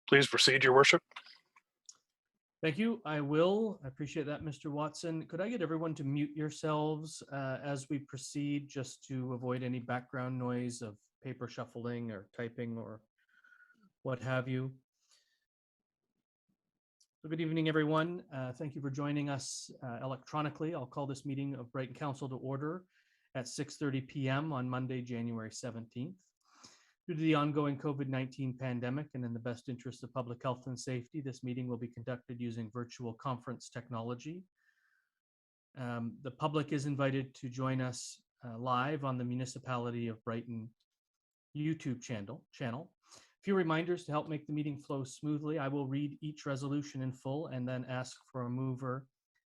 Please proceed, Your Worship. Thank you. I will. I appreciate that, Mr. Watson. Could I get everyone to mute yourselves as we proceed, just to avoid any background noise of paper shuffling or typing or what have you? So good evening, everyone. Thank you for joining us electronically. I'll call this meeting of Brighton Council to order at 6:30 p.m. on Monday, January 17th. Due to the ongoing COVID-19 pandemic and in the best interest of public health and safety, this meeting will be conducted using virtual conference technology. The public is invited to join us live on the Municipality of Brighton YouTube channel. A few reminders to help make the meeting flow smoothly. I will read each resolution in full and then ask for a mover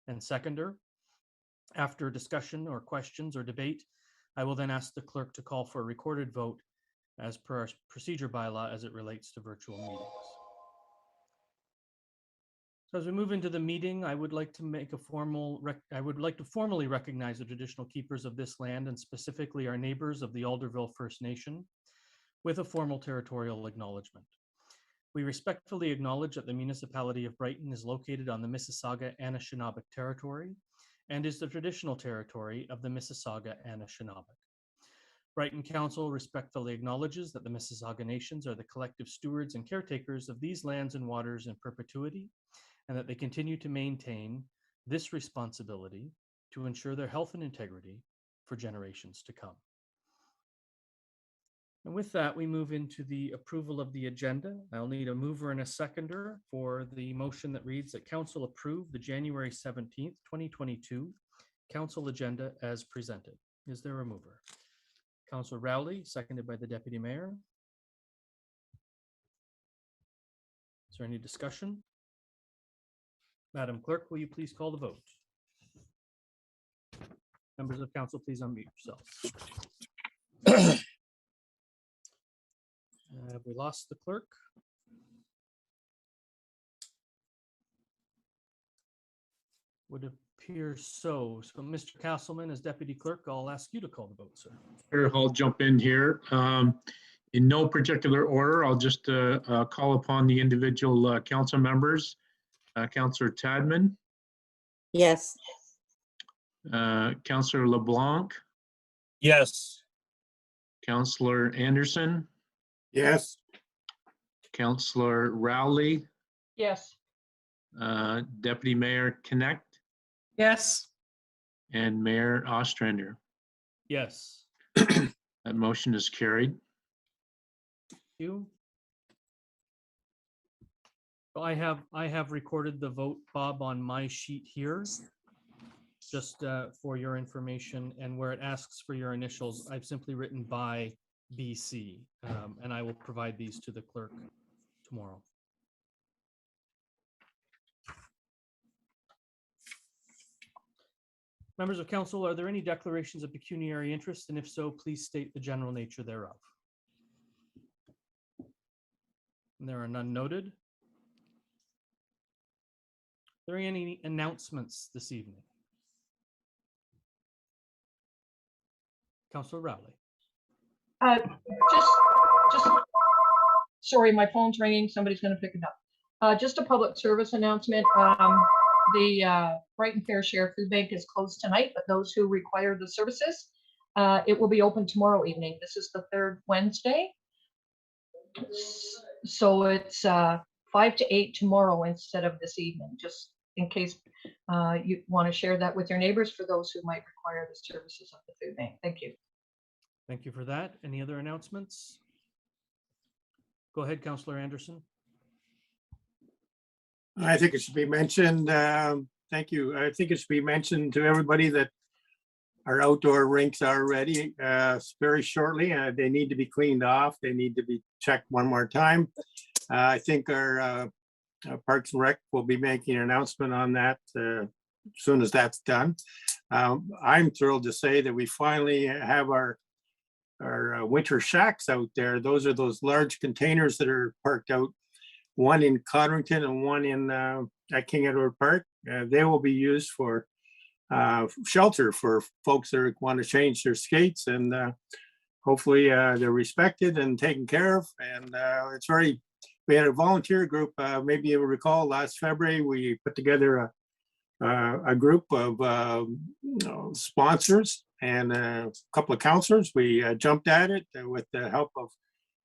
and seconder. After discussion or questions or debate, I will then ask the clerk to call for a recorded vote as per our procedure bylaw as it relates to virtual meetings. So as we move into the meeting, I would like to make a formally recognize the traditional keepers of this land, and specifically our neighbors of the Alderville First Nation, with a formal territorial acknowledgement. We respectfully acknowledge that the Municipality of Brighton is located on the Mississauga-Anishinaabe territory and is the traditional territory of the Mississauga-Anishinaabe. Brighton Council respectfully acknowledges that the Mississauga Nations are the collective stewards and caretakers of these lands and waters in perpetuity, and that they continue to maintain this responsibility to ensure their health and integrity for generations to come. And with that, we move into the approval of the agenda. I'll need a mover and a seconder for the motion that reads that Council approve the January 17th, 2022 Council agenda as presented. Is there a mover? Councillor Rowley, seconded by the Deputy Mayor. Is there any discussion? Madam Clerk, will you please call the vote? Members of Council, please unmute yourselves. Have we lost the clerk? Would appear so. So, Mr. Castleman, as Deputy Clerk, I'll ask you to call the vote, sir. Sure, I'll jump in here. In no particular order, I'll just call upon the individual council members. Councillor Tadman. Yes. Councillor LeBlanc. Yes. Councillor Anderson. Yes. Councillor Rowley. Yes. Deputy Mayor Connect. Yes. And Mayor Ostrander. Yes. That motion is carried. Thank you. So I have recorded the vote, Bob, on my sheet here, just for your information, and where it asks for your initials, I've simply written by BC, and I will provide these to the clerk tomorrow. Members of Council, are there any declarations of pecuniary interest? And if so, please state the general nature thereof. And there are none noted. Are there any announcements this evening? Councillor Rowley. Just sorry, my phone's ringing. Somebody's going to pick it up. Just a public service announcement. The Brighton Fair Share Food Bank is closed tonight, but those who require the services, it will be open tomorrow evening. This is the third Wednesday. So it's 5 to 8 tomorrow instead of this evening, just in case you want to share that with your neighbors for those who might require the services of the food bank. Thank you. Thank you for that. Any other announcements? Go ahead, Councillor Anderson. I think it should be mentioned, thank you. I think it should be mentioned to everybody that our outdoor rinks are ready very shortly. They need to be cleaned off. They need to be checked one more time. I think our Parks and Rec will be making an announcement on that as soon as that's done. I'm thrilled to say that we finally have our winter shacks out there. Those are those large containers that are parked out, one in Codrington and one in at King Edward Park. They will be used for shelter for folks that want to change their skates, and hopefully they're respected and taken care of. And it's very we had a volunteer group, maybe you recall last February, we put together a group of sponsors and a couple of counselors. We jumped at it with the help of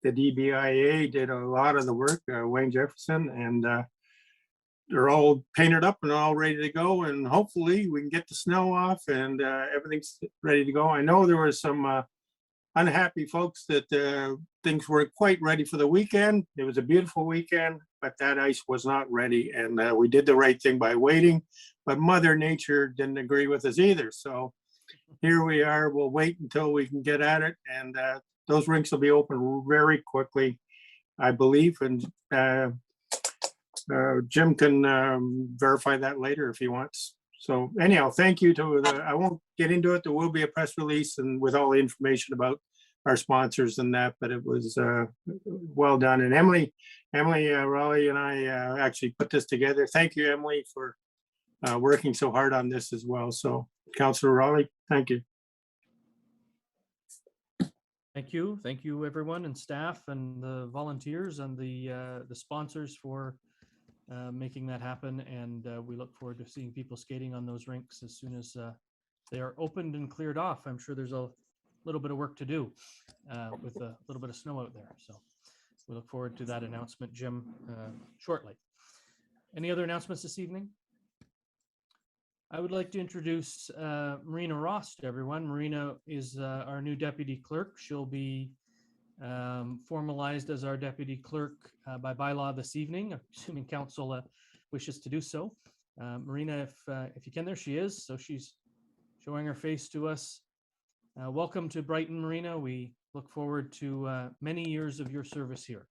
the DBIA, did a lot of the work, Wayne Jefferson, and they're all painted up and all ready to go. And hopefully we can get the snow off and everything's ready to go. I know there were some unhappy folks that things weren't quite ready for the weekend. It was a beautiful weekend, but that ice was not ready. And we did the right thing by waiting, but Mother Nature didn't agree with us either. So here we are. We'll wait until we can get at it. And those rinks will be open very quickly, I believe. And Jim can verify that later if he wants. So anyhow, thank you to I won't get into it. There will be a press release and with all the information about our sponsors and that, but it was well done. And Emily Rowley and I actually put this together. Thank you, Emily, for working so hard on this as well. So Councillor Rowley, thank you. Thank you, everyone, and staff and the volunteers and the sponsors for making that happen. And we look forward to seeing people skating on those rinks as soon as they are opened and cleared off. I'm sure there's a little bit of work to do with a little bit of snow out there. So we look forward to that announcement, Jim, shortly. Any other announcements this evening? I would like to introduce Marina Ross to everyone. Marina is our new deputy clerk. She'll be formalized as our deputy clerk by bylaw this evening, assuming council wishes to do so. Marina, if you can, there she is. So she's showing her face to us. Welcome to Brighton, Marina. We look forward to many years of your service here.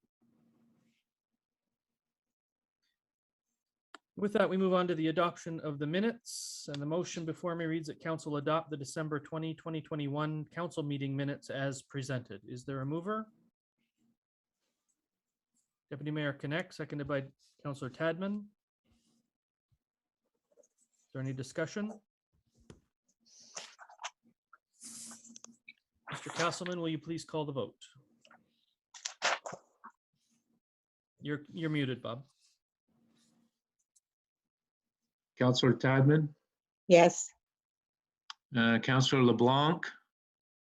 With that, we move on to the adoption of the minutes, and the motion before me reads that council adopt the December 2021 council meeting minutes as presented. Is there a mover? Deputy Mayor Connect, seconded by Councillor Tadman. Is there any discussion? Mr. Castleman, will you please call the vote? You're muted, Bob. Councillor Tadman, Yes. Councillor LeBlanc,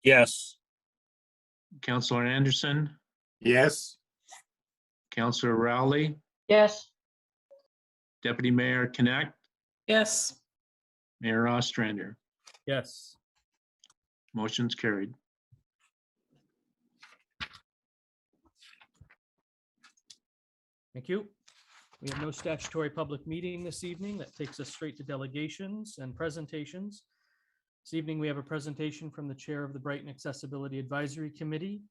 Yes. Councillor Anderson, Yes. Councillor Rowley, Yes. Deputy Mayor Connect, Yes. Mayor Ostrander. Yes. Motion's carried. Thank you. We have no statutory public meeting this evening. That takes us straight to delegations and presentations. This evening, we have a presentation from the chair of the Brighton Accessibility Advisory Committee,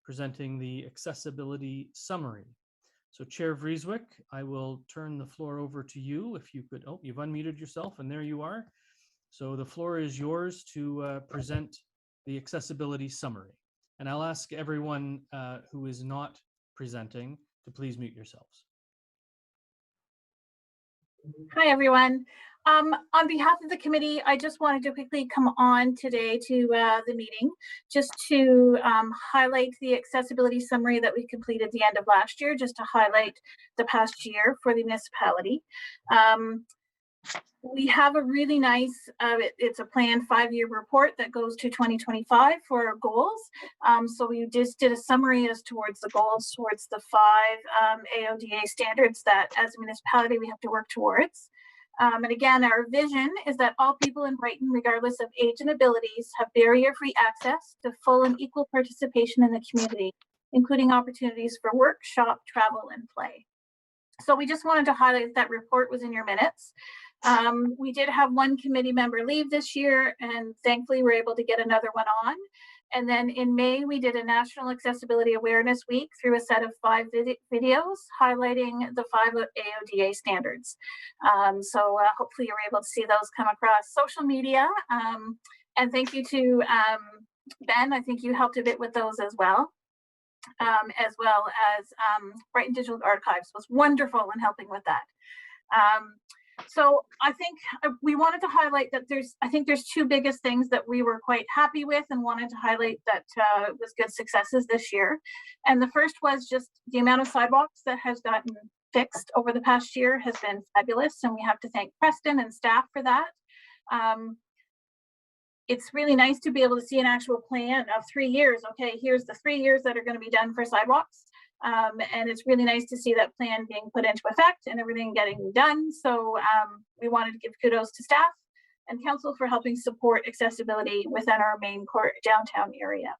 presenting the accessibility summary. So Chair Vreeswyk, I will turn the floor over to you. If you could, oh, you've unmuted yourself and there you are. So the floor is yours to present the accessibility summary. And I'll ask everyone who is not presenting to please mute yourselves. Hi, everyone. On behalf of the committee, I just wanted to quickly come on today to the meeting just to highlight the accessibility summary that we completed at the end of last year, just to highlight the past year for the municipality. We have a really nice, it's a planned 5-year report that goes to 2025 for our goals. So we just did a summary as towards the goals, towards the 5 AODA standards that as a municipality we have to work towards. And again, our vision is that all people in Brighton, regardless of age and abilities, have barrier-free access to full and equal participation in the community, including opportunities for work, shop, travel, and play. So we just wanted to highlight that report was in your minutes. We did have one committee member leave this year, and thankfully we're able to get another one on. And then in May, we did a National Accessibility Awareness Week through a set of 5 videos highlighting the 5 AODA standards. So hopefully you're able to see those come across social media. And thank you to Ben, I think you helped a bit with those as well. As well as Brighton Digital Archives was wonderful in helping with that. So I think we wanted to highlight that I think there's two biggest things that we were quite happy with and wanted to highlight that was good successes this year. And the first was just the amount of sidewalks that has gotten fixed over the past year has been fabulous. And we have to thank Preston and staff for that. It's really nice to be able to see an actual plan of 3 years. Okay, here's the 3 years that are going to be done for sidewalks. And it's really nice to see that plan being put into effect and everything getting done. So we wanted to give kudos to staff and council for helping support accessibility within our main core downtown area.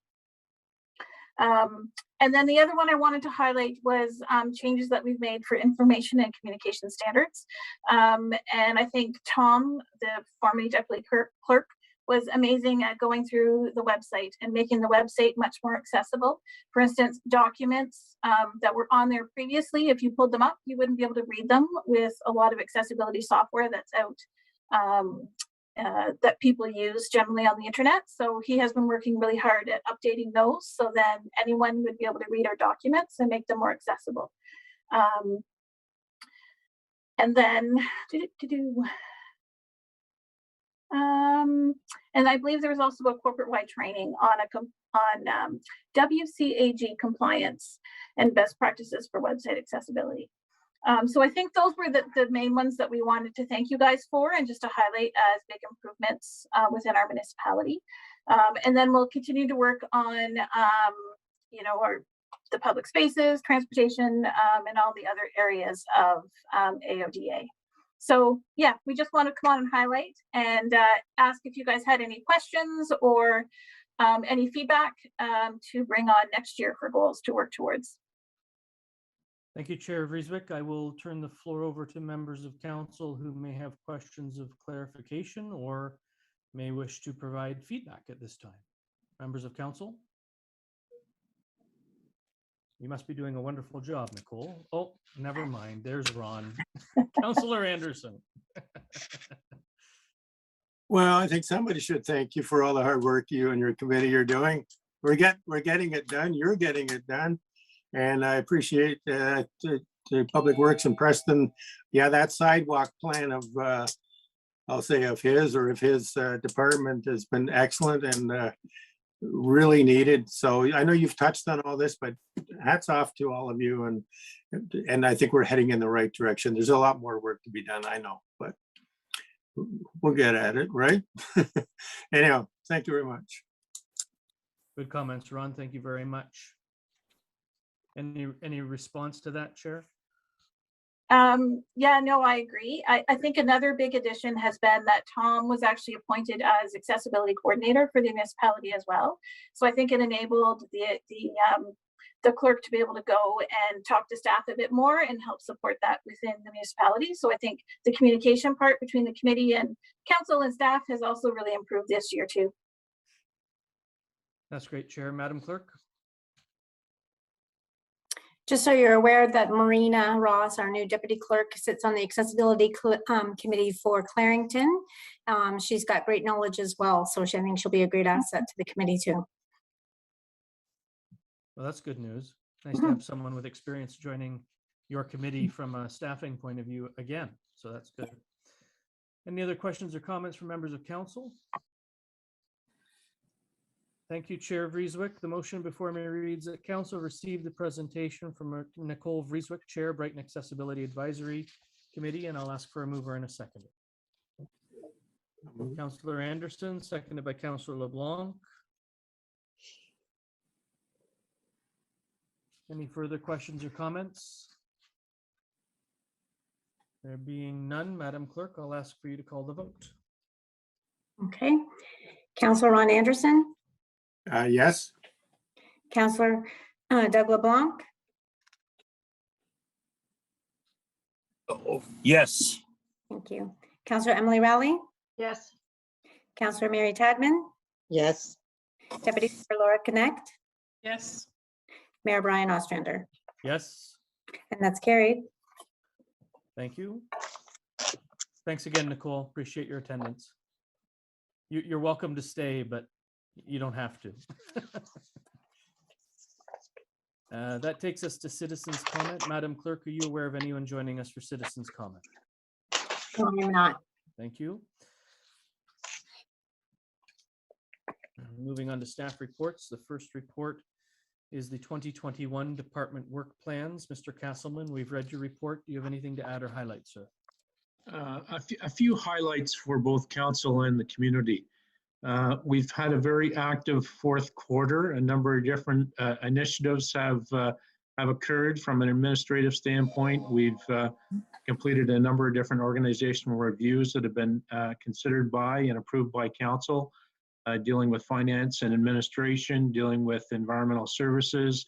And then the other one I wanted to highlight was changes that we've made for information and communication standards. And I think Tom, the formerly deputy clerk, was amazing at going through the website and making the website much more accessible. For instance, documents that were on there previously, if you pulled them up, you wouldn't be able to read them with a lot of accessibility software that's out that people use generally on the internet. So he has been working really hard at updating those so then anyone would be able to read our documents and make them more accessible. And then, and I believe there was also a corporate-wide training on WCAG compliance and best practices for website accessibility. So I think those were the main ones that we wanted to thank you guys for and just to highlight as big improvements within our municipality. And then we'll continue to work on, you know, the public spaces, transportation, and all the other areas of AODA. So yeah, we just want to come on and highlight and ask if you guys had any questions or any feedback to bring on next year for goals to work towards. Thank you, Chair Vreeswyk. I will turn the floor over to members of council who may have questions of clarification or may wish to provide feedback at this time. Members of council? You must be doing a wonderful job, Nicole. Oh, never mind. There's Ron. Councillor Anderson. Well, I think somebody should thank you for all the hard work you and your committee are doing. We're getting it done. You're getting it done. And I appreciate the Public Works and Preston. Yeah, that sidewalk plan of, I'll say of his department has been excellent and really needed. So I know you've touched on all this, but hats off to all of you. And I think we're heading in the right direction. There's a lot more work to be done, I know, but we'll get at it, right? Anyhow, thank you very much. Good comments, Ron. Thank you very much. Any response to that, Chair? Yeah, no, I agree. I think another big addition has been that Tom was actually appointed as accessibility coordinator for the municipality as well. So I think it enabled the clerk to be able to go and talk to staff a bit more and help support that within the municipality. So I think the communication part between the committee and council and staff has also really improved this year too. That's great, Chair. Madam Clerk? Just so you're aware that Marina Ross, our new deputy clerk, sits on the accessibility committee for Clarington. She's got great knowledge as well, so I think she'll be a great asset to the committee too. Well, that's good news. Nice to have someone with experience joining your committee from a staffing point of view again. So that's good. Any other questions or comments from members of council? Thank you, Chair Vreeswyk. The motion before me reads that council received the presentation from Nicole Vreeswyk, Chair, Brighton Accessibility Advisory Committee, and I'll ask for a mover and a seconder. Councillor Anderson, seconded by Councillor LeBlanc. Any further questions or comments? There being none, Madam Clerk, I'll ask for you to call the vote. Okay. Councillor Ron Anderson? Yes. Councillor Doug LeBlanc? Yes. Thank you. Councillor Emily Rowley? Yes. Councillor Mary Tadman? Yes. Deputy Mayor Laura Connect? Yes. Mayor Brian Ostrander? Yes, And that's carried. thank you. Thanks again, Nicole. Appreciate your attendance. You're welcome to stay, but you don't have to. That takes us to citizens' comment. Madam Clerk, are you aware of anyone joining us for citizens' comment? No, I'm not. Thank you. Moving on to staff reports. The first report is the 2021 department work plans. Mr. Castleman, we've read your report. Do you have anything to add or highlight, sir? A few highlights for both council and the community. We've had a very active fourth quarter. A number of different initiatives have occurred from an administrative standpoint. We've completed a number of different organizational reviews that have been considered by and approved by council, dealing with finance and administration, dealing with environmental services,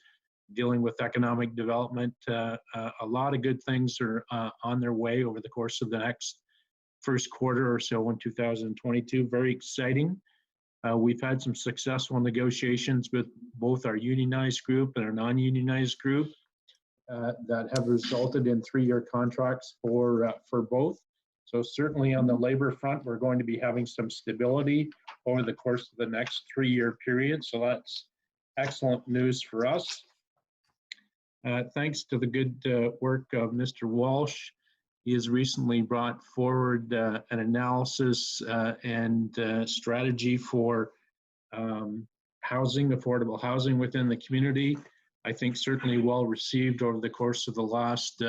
dealing with economic development. A lot of good things are on their way over the course of the next first quarter or so in 2022. Very exciting. We've had some successful negotiations with both our unionized group and our non-unionized group that have resulted in 3-year contracts for both. So certainly on the labor front, we're going to be having some stability over the course of the next 3-year period. So that's excellent news for us. Thanks to the good work of Mr. Walsh. He has recently brought forward an analysis and strategy for housing, affordable housing within the community. I think certainly well received over the course of the last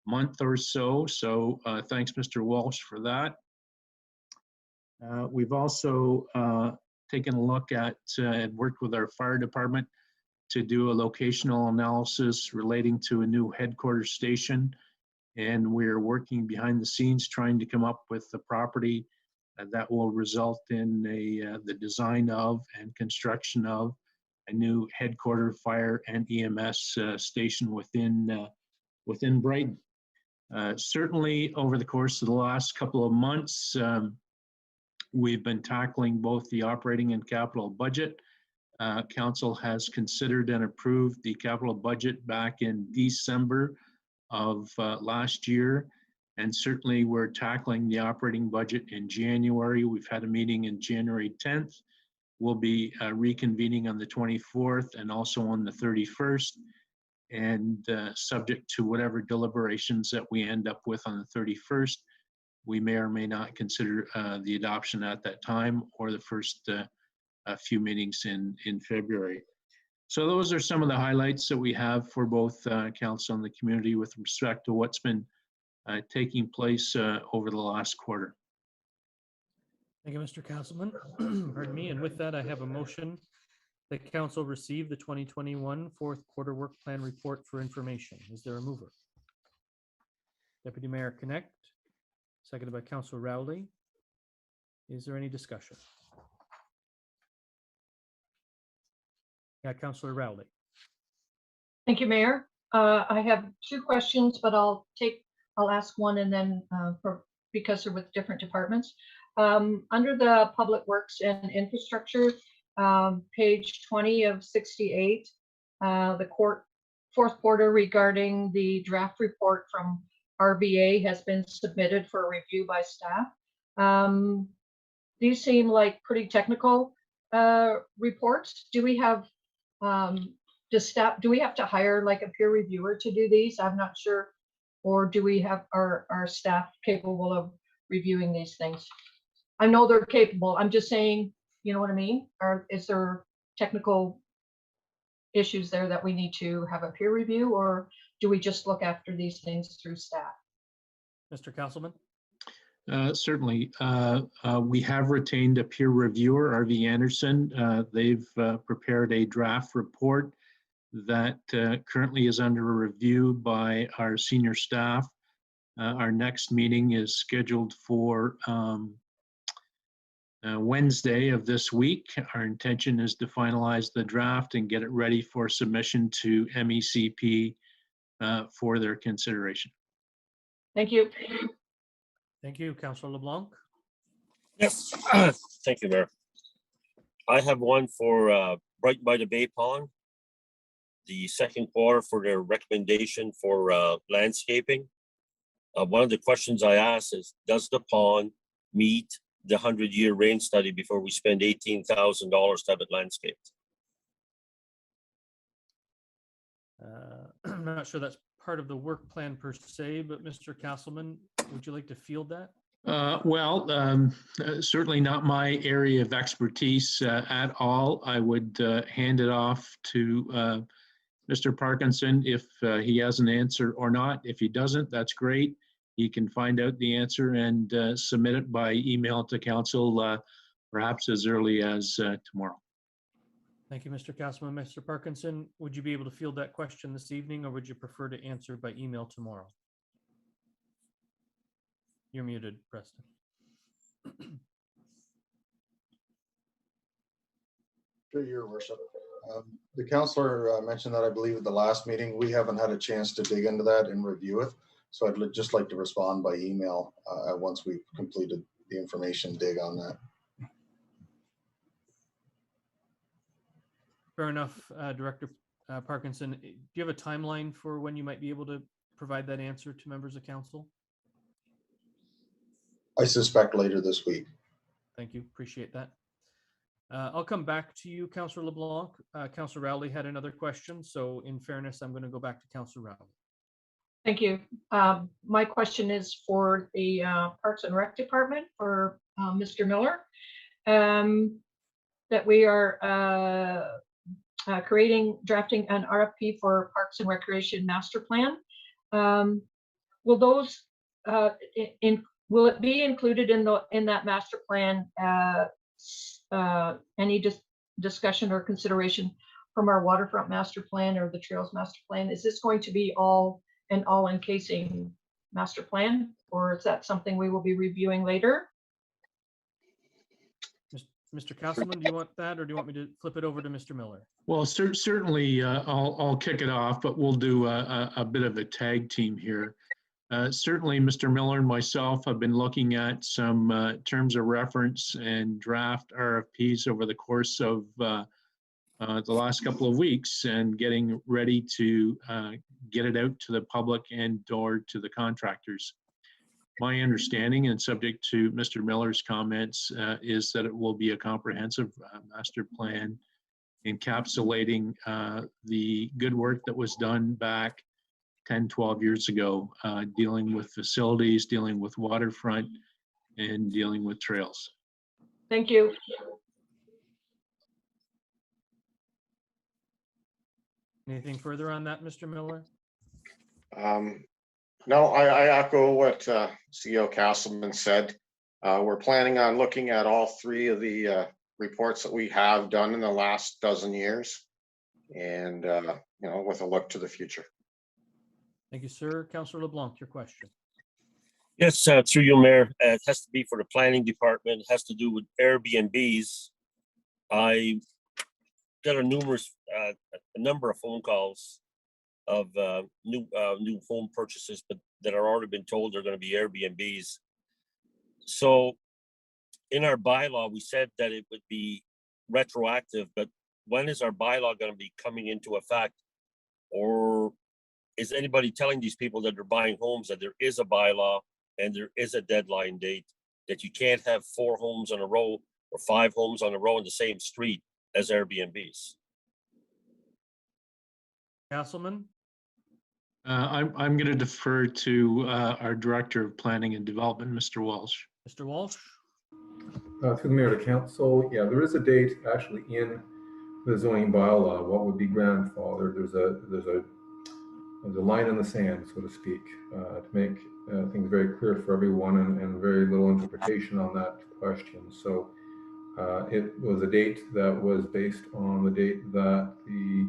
month or so. So thanks, Mr. Walsh, for that. We've also taken a look at and worked with our fire department to do a locational analysis relating to a new headquarters station. And we're working behind the scenes trying to come up with the property that will result in the design of and construction of a new headquarter fire and EMS station within Brighton. Certainly over the course of the last couple of months, we've been tackling both the operating and capital budget. Council has considered and approved the capital budget back in December of last year, and certainly we're tackling the operating budget in January. We've had a meeting in January 10th. We'll be reconvening on the 24th and also on the 31st, and subject to whatever deliberations that we end up with on the 31st, we may or may not consider the adoption at that time or the first few meetings in February. So those are some of the highlights that we have for both council and the community with respect to what's been taking place over the last quarter. Thank you, Mr. Councilman. Pardon me. And with that, I have a motion that council receive the 2021 fourth quarter work plan report for information. Is there a mover? Deputy Mayor Connect, seconded by Councillor Rowley. Is there any discussion? Yeah, Councillor Rowley. Thank you, Mayor. I have 2 questions, but I'll ask one and then because they're with different departments. Under the Public Works and Infrastructure, page 20 of 68, the fourth quarter regarding the draft report from RBA has been submitted for review by staff. These seem like pretty technical reports. Do we have do we have to hire like a peer reviewer to do these? I'm not sure. Or do we have our staff capable of reviewing these things? I know they're capable. I'm just saying, you know what I mean? Or is there technical issues there that we need to have a peer review, or do we just look after these things through staff? Mr. Councilman. Certainly. We have retained a peer reviewer, RV Anderson. They've prepared a draft report that currently is under review by our senior staff. Our next meeting is scheduled for Wednesday of this week. Our intention is to finalize the draft and get it ready for submission to MECP for their consideration. Thank you. Thank you, Councillor LeBlanc. Yes, thank you, Mayor. I have one for Brighton by the Bay Pond. The second quarter for their recommendation for landscaping. One of the questions I asked is, does the pond meet the 100-year rain study before we spend $18,000 to have it landscaped? I'm not sure that's part of the work plan per se, but Mr. Castleman, would you like to field that? Certainly not my area of expertise at all. I would hand it off to Mr. Parkinson if he has an answer or not. If he doesn't, that's great. He can find out the answer and submit it by email to council, perhaps as early as tomorrow. Thank you, Mr. Castleman. Mr. Parkinson, would you be able to field that question this evening, or would you prefer to answer by email tomorrow? You're muted, Preston. Through your worship. The councillor mentioned that I believe at the last meeting, we haven't had a chance to dig into that and review it. So I'd just like to respond by email once we've completed the information dig on that. Fair enough, Director Parkinson. Do you have a timeline for when you might be able to provide that answer to members of council? I suspect later this week. Thank you. Appreciate that. I'll come back to you, Councillor LeBlanc. Councillor Rowley had another question. So in fairness, I'm going to go back to Councillor Rowley. Thank you. My question is for the Parks and Rec Department for Mr. Miller. That we are drafting an RFP for Parks and Recreation Master Plan. Will those will it be included in that master plan? Any discussion or consideration from our waterfront master plan or the trails master plan? Is this going to be an all-encasing master plan, or is that something we will be reviewing later? Mr. Castleman, do you want that, or do you want me to flip it over to Mr. Miller? Well, certainly I'll kick it off, but we'll do a bit of a tag team here. Certainly, Mr. Miller and myself have been looking at some terms of reference and draft RFPs over the course of the last couple of weeks and getting ready to get it out to the public and or to the contractors. My understanding, and subject to Mr. Miller's comments, is that it will be a comprehensive master plan encapsulating the good work that was done back 10, 12 years ago, dealing with facilities, dealing with waterfront, and dealing with trails. Thank you. Anything further on that, Mr. Miller? No, I echo what CEO Castleman said. We're planning on looking at all three of the reports that we have done in the last dozen years, and with a look to the future. Thank you, sir. Councillor LeBlanc, your question. Yes, through you, Mayor. It has to be for the planning department. It has to do with Airbnbs. I got a number of phone calls of new home purchases, but that are already been told they're going to be Airbnbs. So in our bylaw, we said that it would be retroactive, but when is our bylaw going to be coming into effect? Or is anybody telling these people that they're buying homes that there is a bylaw and there is a deadline date, that you can't have 4 homes on a row or 5 homes on a row in the same street as Airbnbs? Castleman? I'm going to defer to our Director of Planning and Development, Mr. Walsh. Mr. Walsh? Through the Mayor to Council, yeah, there is a date actually in the zoning bylaw, what would be grandfathered. There's a line in the sand, so to speak, to make things very clear for everyone and very little interpretation on that question. So it was a date that was based on the date that the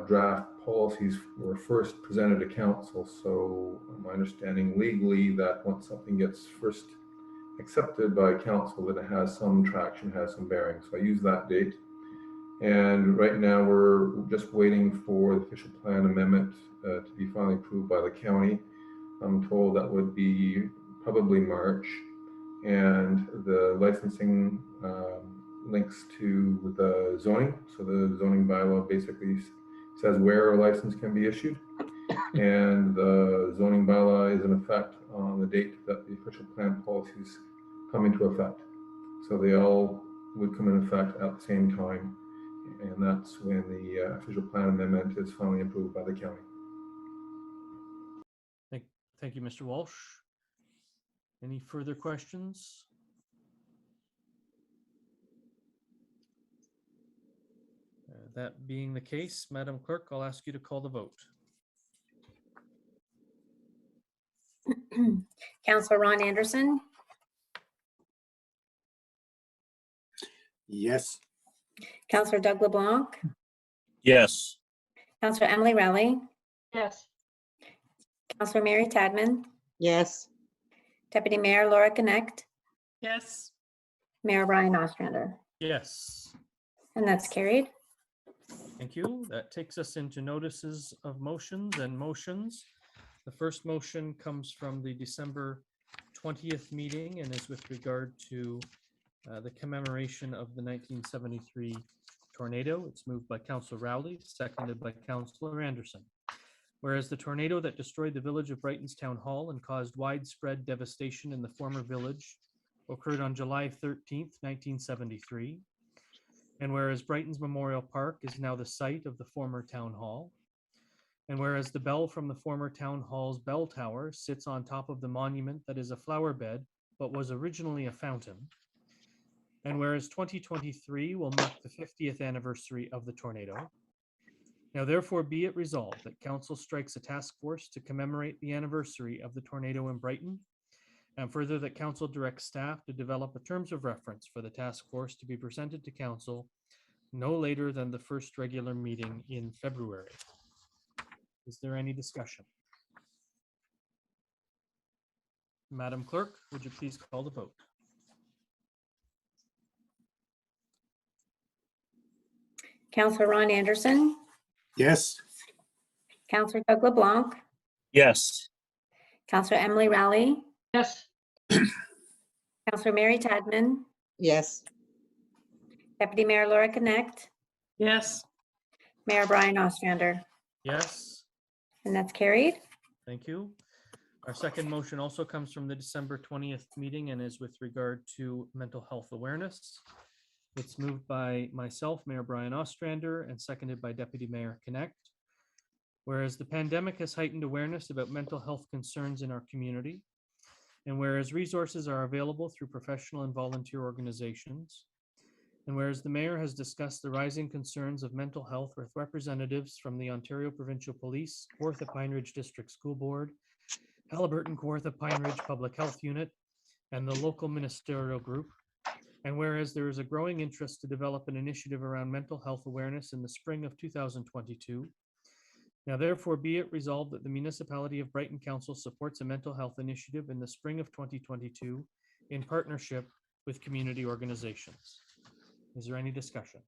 draft policies were first presented to council. So my understanding legally that once something gets first accepted by council, that it has some traction, has some bearing. So I use that date. And right now we're just waiting for the official plan amendment to be finally approved by the county. I'm told that would be probably March. And the licensing links to the zoning. So the zoning bylaw basically says where a license can be issued. And the zoning bylaw is in effect on the date that the official plan policies come into effect. So they all would come in effect at the same time. And that's when the official plan amendment is finally approved by the county. Thank you, Mr. Walsh. Any further questions? That being the case, Madam Clerk, I'll ask you to call the vote. Councillor Ron Anderson, Yes. Councillor Doug LeBlanc, Yes. Councillor Emily Rowley, Yes. Councillor Mary Tadman, Yes. Deputy Mayor Laura Connect, Yes. Mayor Brian Ostrander, Yes. and that's carried. Thank you. That takes us into notices of motions and motions. The first motion comes from the December 20th meeting and is with regard to the commemoration of the 1973 tornado. It's moved by Councillor Rowley, seconded by Councillor Anderson. Whereas the tornado that destroyed the village of Brighton's Town Hall and caused widespread devastation in the former village occurred on July 13th, 1973. And whereas Brighton's Memorial Park is now the site of the former town hall, and whereas the bell from the former town hall's bell tower sits on top of the monument that is a flower bed, but was originally a fountain, and whereas 2023 will mark the 50th anniversary of the tornado, now therefore be it resolved that Council strikes a task force to commemorate the anniversary of the tornado in Brighton, and further that Council directs staff to develop a terms of reference for the task force to be presented to Council no later than the first regular meeting in February. Is there any discussion? Madam Clerk, would you please call the vote? Councillor Ron Anderson, Yes. Councillor Doug LeBlanc, Yes. Councillor Emily Rowley, Yes. Councillor Mary Tadman, Yes. Deputy Mayor Laura Connect, Yes. Mayor Brian Ostrander, Yes. and that's carried. Thank you. Our second motion also comes from the December 20th meeting and is with regard to mental health awareness. It's moved by myself, Mayor Brian Ostrander, and seconded by Deputy Mayor Connect. Whereas the pandemic has heightened awareness about mental health concerns in our community, and whereas resources are available through professional and volunteer organizations, and whereas the Mayor has discussed the rising concerns of mental health with representatives from the Ontario Provincial Police, Kawartha Pine Ridge District School Board, Halliburton Kawartha Pine Ridge Public Health Unit, and the local ministerial group, and whereas there is a growing interest to develop an initiative around mental health awareness in the spring of 2022, now therefore be it resolved that the Municipality of Brighton Council supports a mental health initiative in the spring of 2022 in partnership with community organizations. Is there any discussion?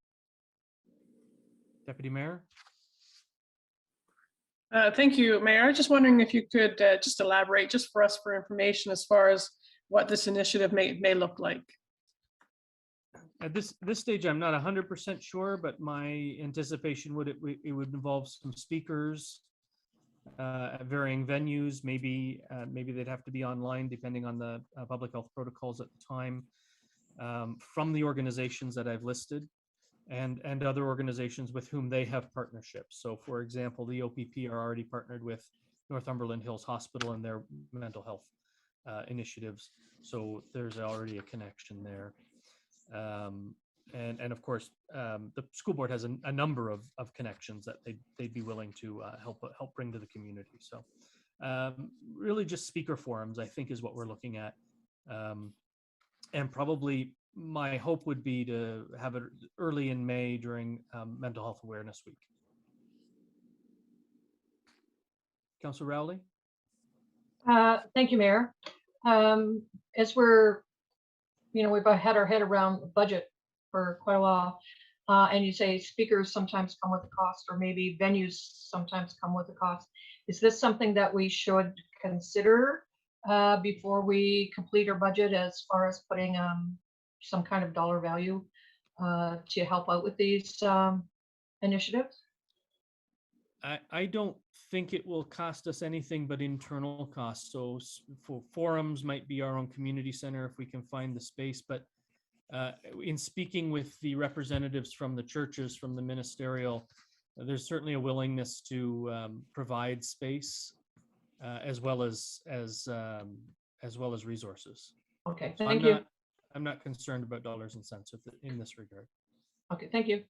Deputy Mayor? Thank you, Mayor. I was just wondering if you could just elaborate just for us for information as far as what this initiative may look like. At this stage, I'm not 100% sure, but my anticipation would it would involve some speakers at varying venues. Maybe they'd have to be online depending on the public health protocols at the time, from the organizations that I've listed and other organizations with whom they have partnerships. So for example, the OPP are already partnered with Northumberland Hills Hospital and their mental health initiatives. So there's already a connection there. And of course, the school board has a number of connections that they'd be willing to help bring to the community. So really just speaker forums, I think, is what we're looking at. And probably my hope would be to have it early in May during Mental Health Awareness Week. Councillor Rowley? Thank you, Mayor. As we've had our head around the budget for quite a while, and you say speakers sometimes come with a cost, or maybe venues sometimes come with a cost. Is this something that we should consider before we complete our budget, as far as putting some kind of dollar value to help out with these initiatives? I don't think it will cost us anything but internal costs. So for forums might be our own community center if we can find the space. But in speaking with the representatives from the churches, from the ministerial, there's certainly a willingness to provide space as well as as well as resources. Okay, So thank you. I'm not concerned about dollars and cents in this regard. Okay, thank you.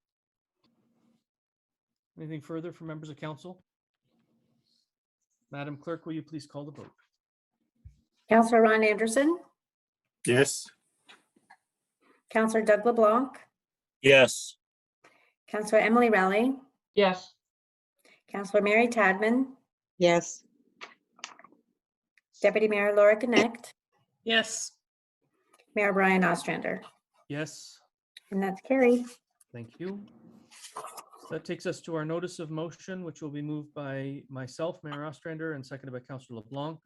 Anything further from members of council? Madam Clerk, will you please call the vote? Councillor Ron Anderson, Yes. Councillor Doug LeBlanc, Yes. Councillor Emily Rowley, Yes. Councillor Mary Tadman, Yes. Deputy Mayor Laura Connect, Yes. Mayor Brian Ostrander, Yes, and that's carried. thank you. That takes us to our notice of motion, which will be moved by myself, Mayor Ostrander, and seconded by Councillor LeBlanc.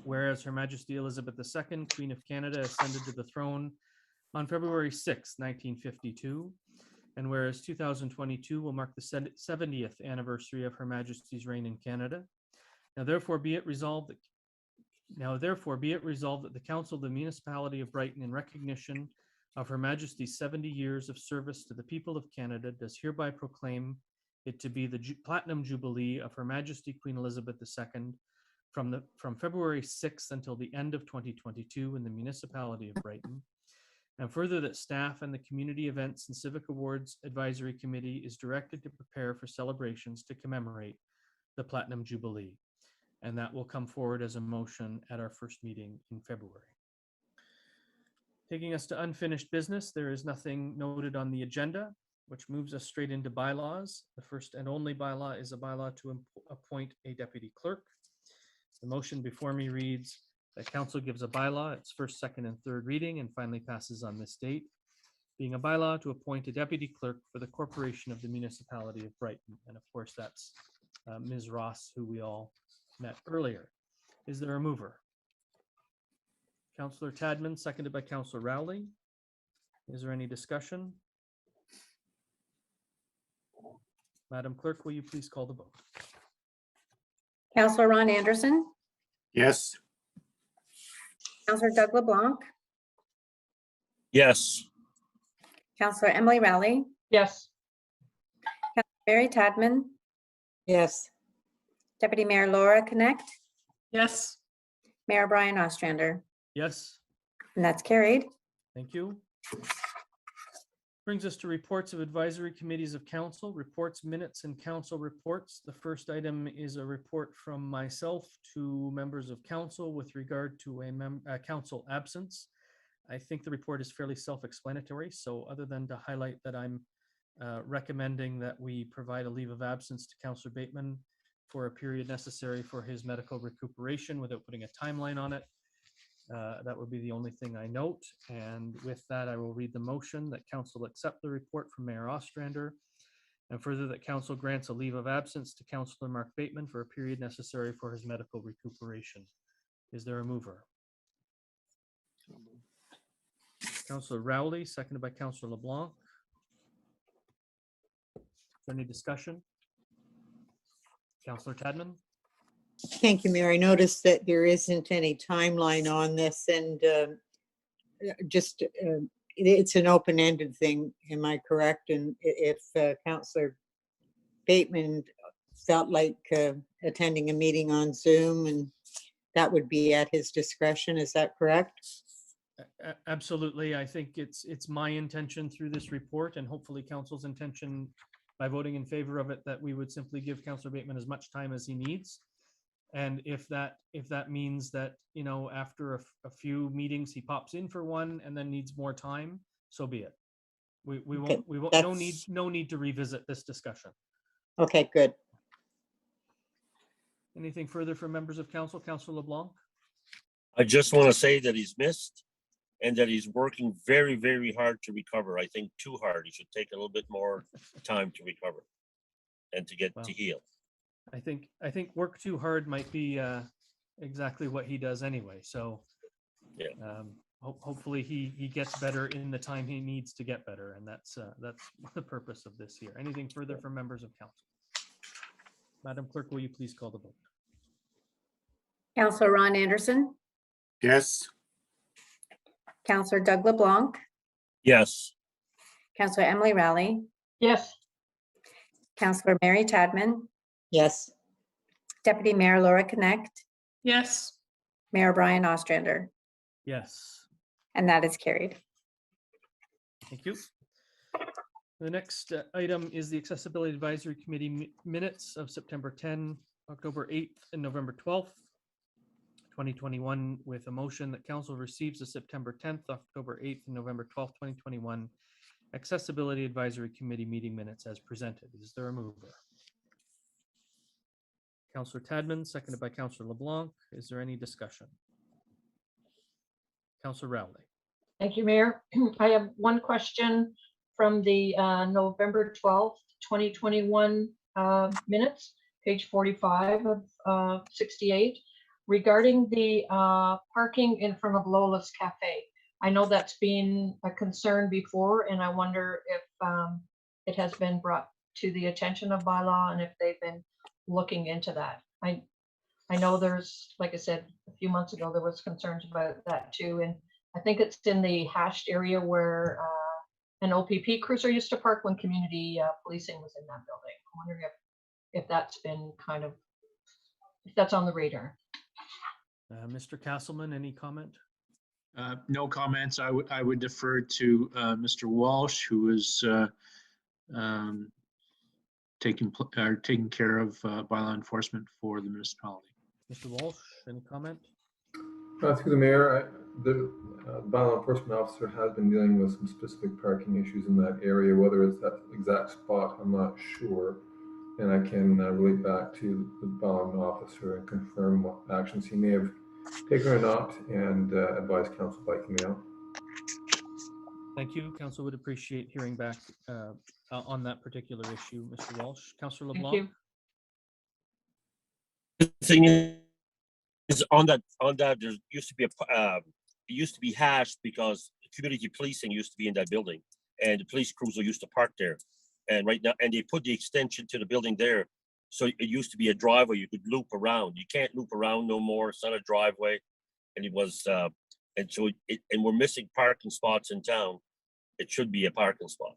Whereas Her Majesty Elizabeth II, Queen of Canada, ascended to the throne on February 6, 1952. And whereas 2022 will mark the 70th anniversary of Her Majesty's reign in Canada. Now therefore be it resolved that the Council of the Municipality of Brighton, in recognition of Her Majesty's 70 years of service to the people of Canada, does hereby proclaim it to be the Platinum Jubilee of Her Majesty Queen Elizabeth II from February 6th until the end of 2022 in the Municipality of Brighton. And further, that staff and the Community Events and Civic Awards Advisory Committee is directed to prepare for celebrations to commemorate the Platinum Jubilee. And that will come forward as a motion at our first meeting in February. Taking us to unfinished business, there is nothing noted on the agenda, which moves us straight into bylaws. The first and only bylaw is a bylaw to appoint a deputy clerk. The motion before me reads that council gives a bylaw its first, second, and third reading and finally passes on this date, being a bylaw to appoint a deputy clerk for the corporation of the Municipality of Brighton. And of course, that's Ms. Ross, who we all met earlier. Is there a mover? Councillor Tadman, seconded by Councillor Rowley. Is there any discussion? Madam Clerk, will you please call the vote? Councillor Ron Anderson, Yes. Councillor Doug LeBlanc, Yes. Councillor Emily Rowley, Yes. Mary Tadman, Yes. Deputy Mayor Laura Connect, Yes. Mayor Brian Ostrander, Yes, and that's carried. thank you. Brings us to reports of advisory committees of council, reports, minutes, and council reports. The first item is a report from myself to members of council with regard to a council absence. I think the report is fairly self-explanatory, so other than to highlight that I'm recommending that we provide a leave of absence to Councillor Bateman for a period necessary for his medical recuperation without putting a timeline on it. That would be the only thing I note. And with that, I will read the motion that council accept the report from Mayor Ostrander, and further that council grants a leave of absence to Councillor Mark Bateman for a period necessary for his medical recuperation. Is there a mover? Councillor Rowley, seconded by Councillor LeBlanc. Is there any discussion? Councillor Tadman? Thank you, Mayor. I noticed that there isn't any timeline on this, and it's an open-ended thing. Am I correct? And if Councillor Bateman felt like attending a meeting on Zoom, and that would be at his discretion, is that correct? Absolutely. I think it's my intention through this report, and hopefully council's intention by voting in favor of it, that we would simply give Councillor Bateman as much time as he needs. And if that means that, you know, after a few meetings, he pops in for one and then needs more time, so be it. We won't, no need to revisit this discussion. Okay, good. Anything further from members of council? Councillor LeBlanc? I just want to say that he's missed and that he's working very, very hard to recover. I think too hard. He should take a little bit more time to recover and to get to heal. I think work too hard might be exactly what he does anyway. So yeah, hopefully he gets better in the time he needs to get better, and that's the purpose of this here. Anything further from members of council? Madam Clerk, will you please call the vote? Councillor Ron Anderson, Yes. Councillor Doug LeBlanc, yes, Councillor Emily Rowley, Yes. Councillor Mary Tadman, Yes. Deputy Mayor Laura Connect, Yes. Mayor Brian Ostrander, Yes. and that is carried. Thank you. The next item is the Accessibility Advisory Committee minutes of September 10, October 8th, and November 12th, 2021, with a motion that council receives the September 10th, October 8th, and November 12th, 2021 Accessibility Advisory Committee meeting minutes as presented. Is there a mover? Councillor Tadman, seconded by Councillor LeBlanc. Is there any discussion? Councillor Rowley. Thank you, Mayor. I have one question from the November 12th, 2021 minutes, page 45 of 68, regarding the parking in front of Lola's Cafe. I know that's been a concern before, and I wonder if it has been brought to the attention of bylaw and if they've been looking into that. I know there's, like I said, a few months ago, there was concerns about that too. And I think it's in the hashed area where an OPP cruiser used to park when community policing was in that building. I'm wondering if that's been kind of, if that's on the radar. Mr. Castleman, any comment? No comments. I would defer to Mr. Walsh, who is taking care of bylaw enforcement for the municipality. Mr. Walsh, any comment? Through the mayor, the bylaw enforcement officer has been dealing with some specific parking issues in that area. Whether it's that exact spot, I'm not sure. And I can relate back to the bylaw officer and confirm what actions he may have taken or not, and advise council by email. Thank you. Council would appreciate hearing back on that particular issue, Mr. Walsh. Councillor LeBlanc. Thank you. The thing is on that there used to be it used to be hashed because community policing used to be in that building, and the police cruiser used to park there. And right now, and they put the extension to the building there, so it used to be a driveway you could loop around. You can't loop around no more. It's not a driveway, and it was and so and we're missing parking spots in town. It should be a parking spot.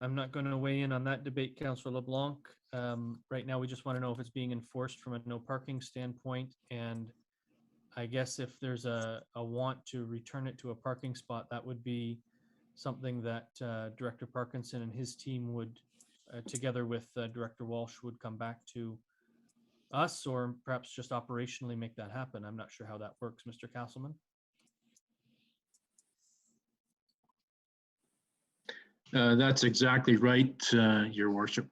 I'm not going to weigh in on that debate, Councillor LeBlanc. Right now, we just want to know if it's being enforced from a no parking standpoint. And I guess if there's a want to return it to a parking spot, that would be something that Director Parkinson and his team would, together with Director Walsh, would come back to us, or perhaps just operationally make that happen. I'm not sure how that works, Mr. Castleman. That's exactly right, Your Worship.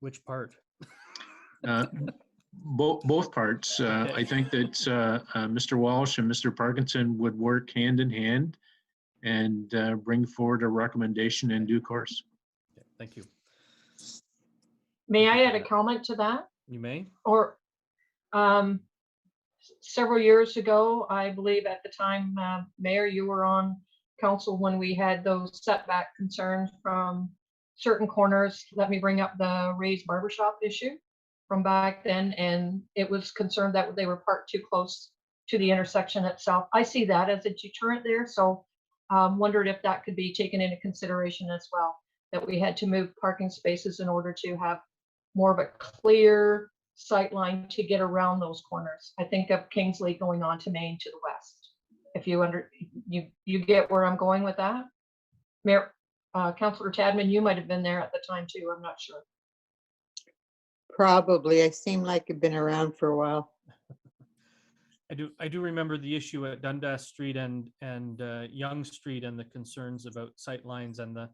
Which part? Both parts. Okay. I think that Mr. Walsh and Mr. Parkinson would work hand in hand and bring forward a recommendation in due course. Okay, thank you. May I add a comment to that? You may. Or several years ago, I believe at the time, Mayor, you were on council when we had those setback concerns from certain corners. Let me bring up the Ray's Barbershop issue from back then, and it was concerned that they were parked too close to the intersection itself. I see that as a deterrent there, so wondered if that could be taken into consideration as well, that we had to move parking spaces in order to have more of a clear sight line to get around those corners. I think of Kingsley going on to Main to the west. If you get where I'm going with that. Mayor, Councillor Tadman, you might have been there at the time too. I'm not sure. Probably. I seem like I've been around for a while. I do remember the issue at Dundas Street and Young Street, and the concerns about sight lines and the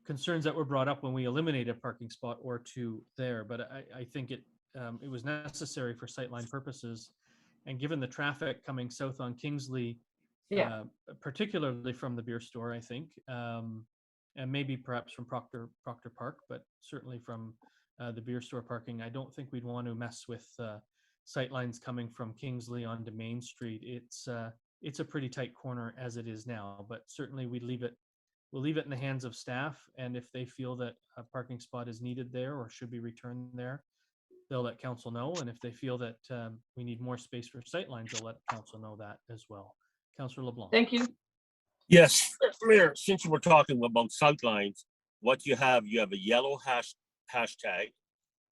concerns that were brought up when we eliminated a parking spot or two there. But I think it was necessary for sightline purposes, and given the traffic coming south on Kingsley, particularly from the beer store, I think, and maybe perhaps from Proctor Park, but certainly from the beer store parking, I don't think we'd want to mess with sight lines coming from Kingsley onto Main Street. It's a pretty tight corner as it is now, but certainly we'll leave it in the hands of staff, and if they feel that a parking spot is needed there or should be returned there, they'll let council know. And if they feel that we need more space for sightlines, they'll let council know that as well. Councillor LeBlanc. Thank you. Yes, Mayor, since we're talking about sightlines, what you have a yellow hashtag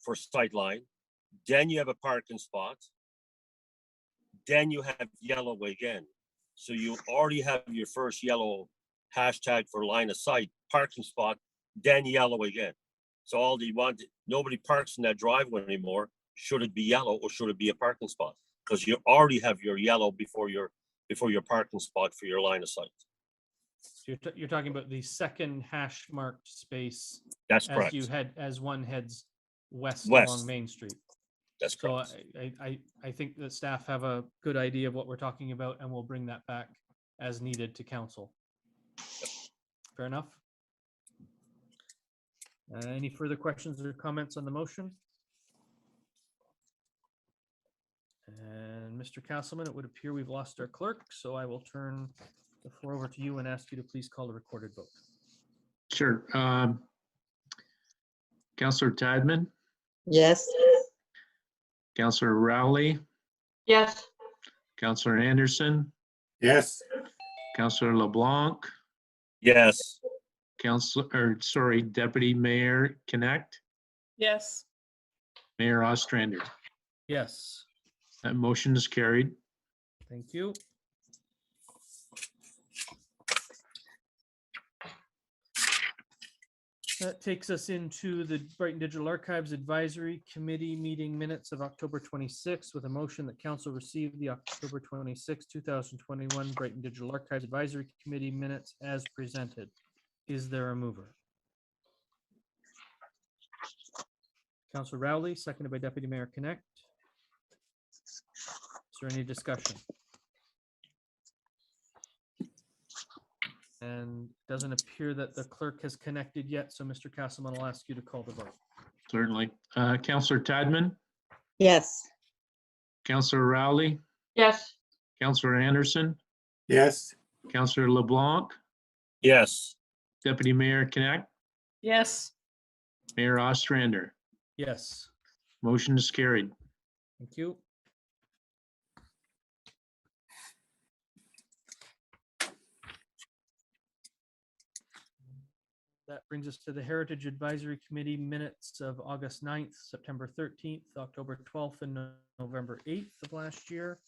for sight line. Then you have a parking spot. Then you have yellow again. So you already have your first yellow hashtag for line of sight, parking spot, then yellow again. So all they want, nobody parks in that driveway anymore. Should it be yellow or should it be a parking spot? Because you already have your yellow before your parking spot for your line of sight. So you're talking about the second hash marked space. That's correct. As one heads west West. along Main Street. That's So correct. I think that staff have a good idea of what we're talking about, and we'll bring that back as needed to council. Fair enough. Any further questions or comments on the motion? And Mr. Castleman, it would appear we've lost our clerk, so I will turn the floor over to you and ask you to please call the recorded vote. Sure. Councillor Tadman, Yes. Councillor Rowley, Yes. Councillor Anderson, Yes. Councillor LeBlanc, Yes. Deputy Mayor Connect, Yes. Mayor Ostrander. Yes, That motion is carried. thank you. That takes us into the Brighton Digital Archives Advisory Committee meeting minutes of October 26th, with a motion that council receive the October 26, 2021 Brighton Digital Archives Advisory Committee minutes as presented. Is there a mover? Councillor Rowley, seconded by Deputy Mayor Connect. Is there any discussion? And doesn't appear that the clerk has connected yet, so Mr. Castleman, I'll ask you to call the vote. Certainly. Councillor Tadman, Yes. Councillor Rowley, Yes. Councillor Anderson, Yes. Councillor LeBlanc, Yes. Deputy Mayor Connect, Yes. Mayor Ostrander. Yes, Motion is carried. thank you. That brings us to the Heritage Advisory Committee minutes of August 9th, September 13th, October 12th, and November 8th of last year.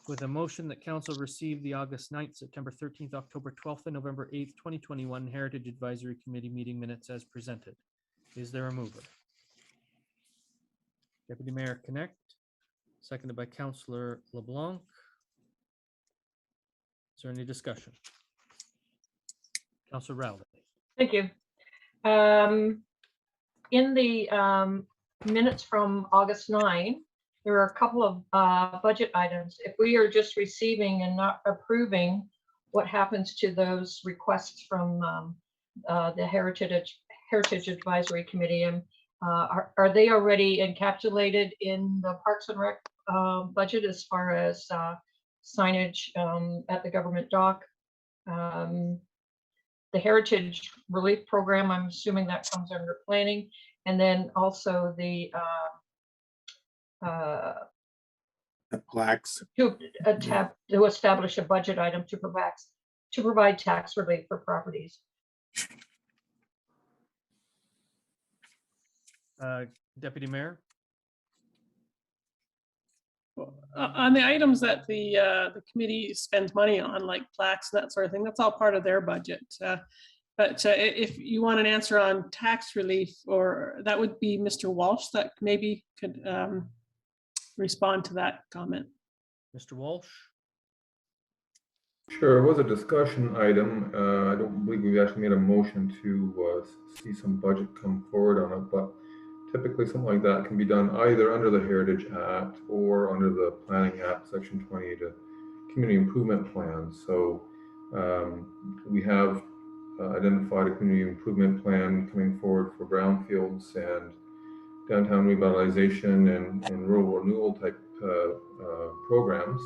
With a motion that council receive the August 9th, September 13th, October 12th, and November 8th, 2021 Heritage Advisory Committee meeting minutes as presented. Is there a mover? Deputy Mayor Connect, seconded by Councillor LeBlanc. Is there any discussion? Councillor Rowley. Thank you. In the minutes from August 9, there are a couple of budget items. If we are just receiving and not approving, what happens to those requests from the Heritage Advisory Committee? And are they already encapsulated in the Parks and Rec budget as far as signage at the government dock? The Heritage Relief Program, I'm assuming that comes under planning. And then also the plaques. to establish a budget item to provide tax relief for properties. Deputy Mayor. On the items that the committee spends money on, like plaques, that sort of thing, that's all part of their budget. But if you want an answer on tax relief, or that would be Mr. Walsh that maybe could respond to that comment. Mr. Walsh. Sure, it was a discussion item. I don't believe we've actually made a motion to see some budget come forward on it, but typically something like that can be done either under the Heritage Act or under the Planning Act, Section 28, Community Improvement Plan. So we have identified a community improvement plan coming forward for brownfields and downtown revitalization and rural renewal type programs.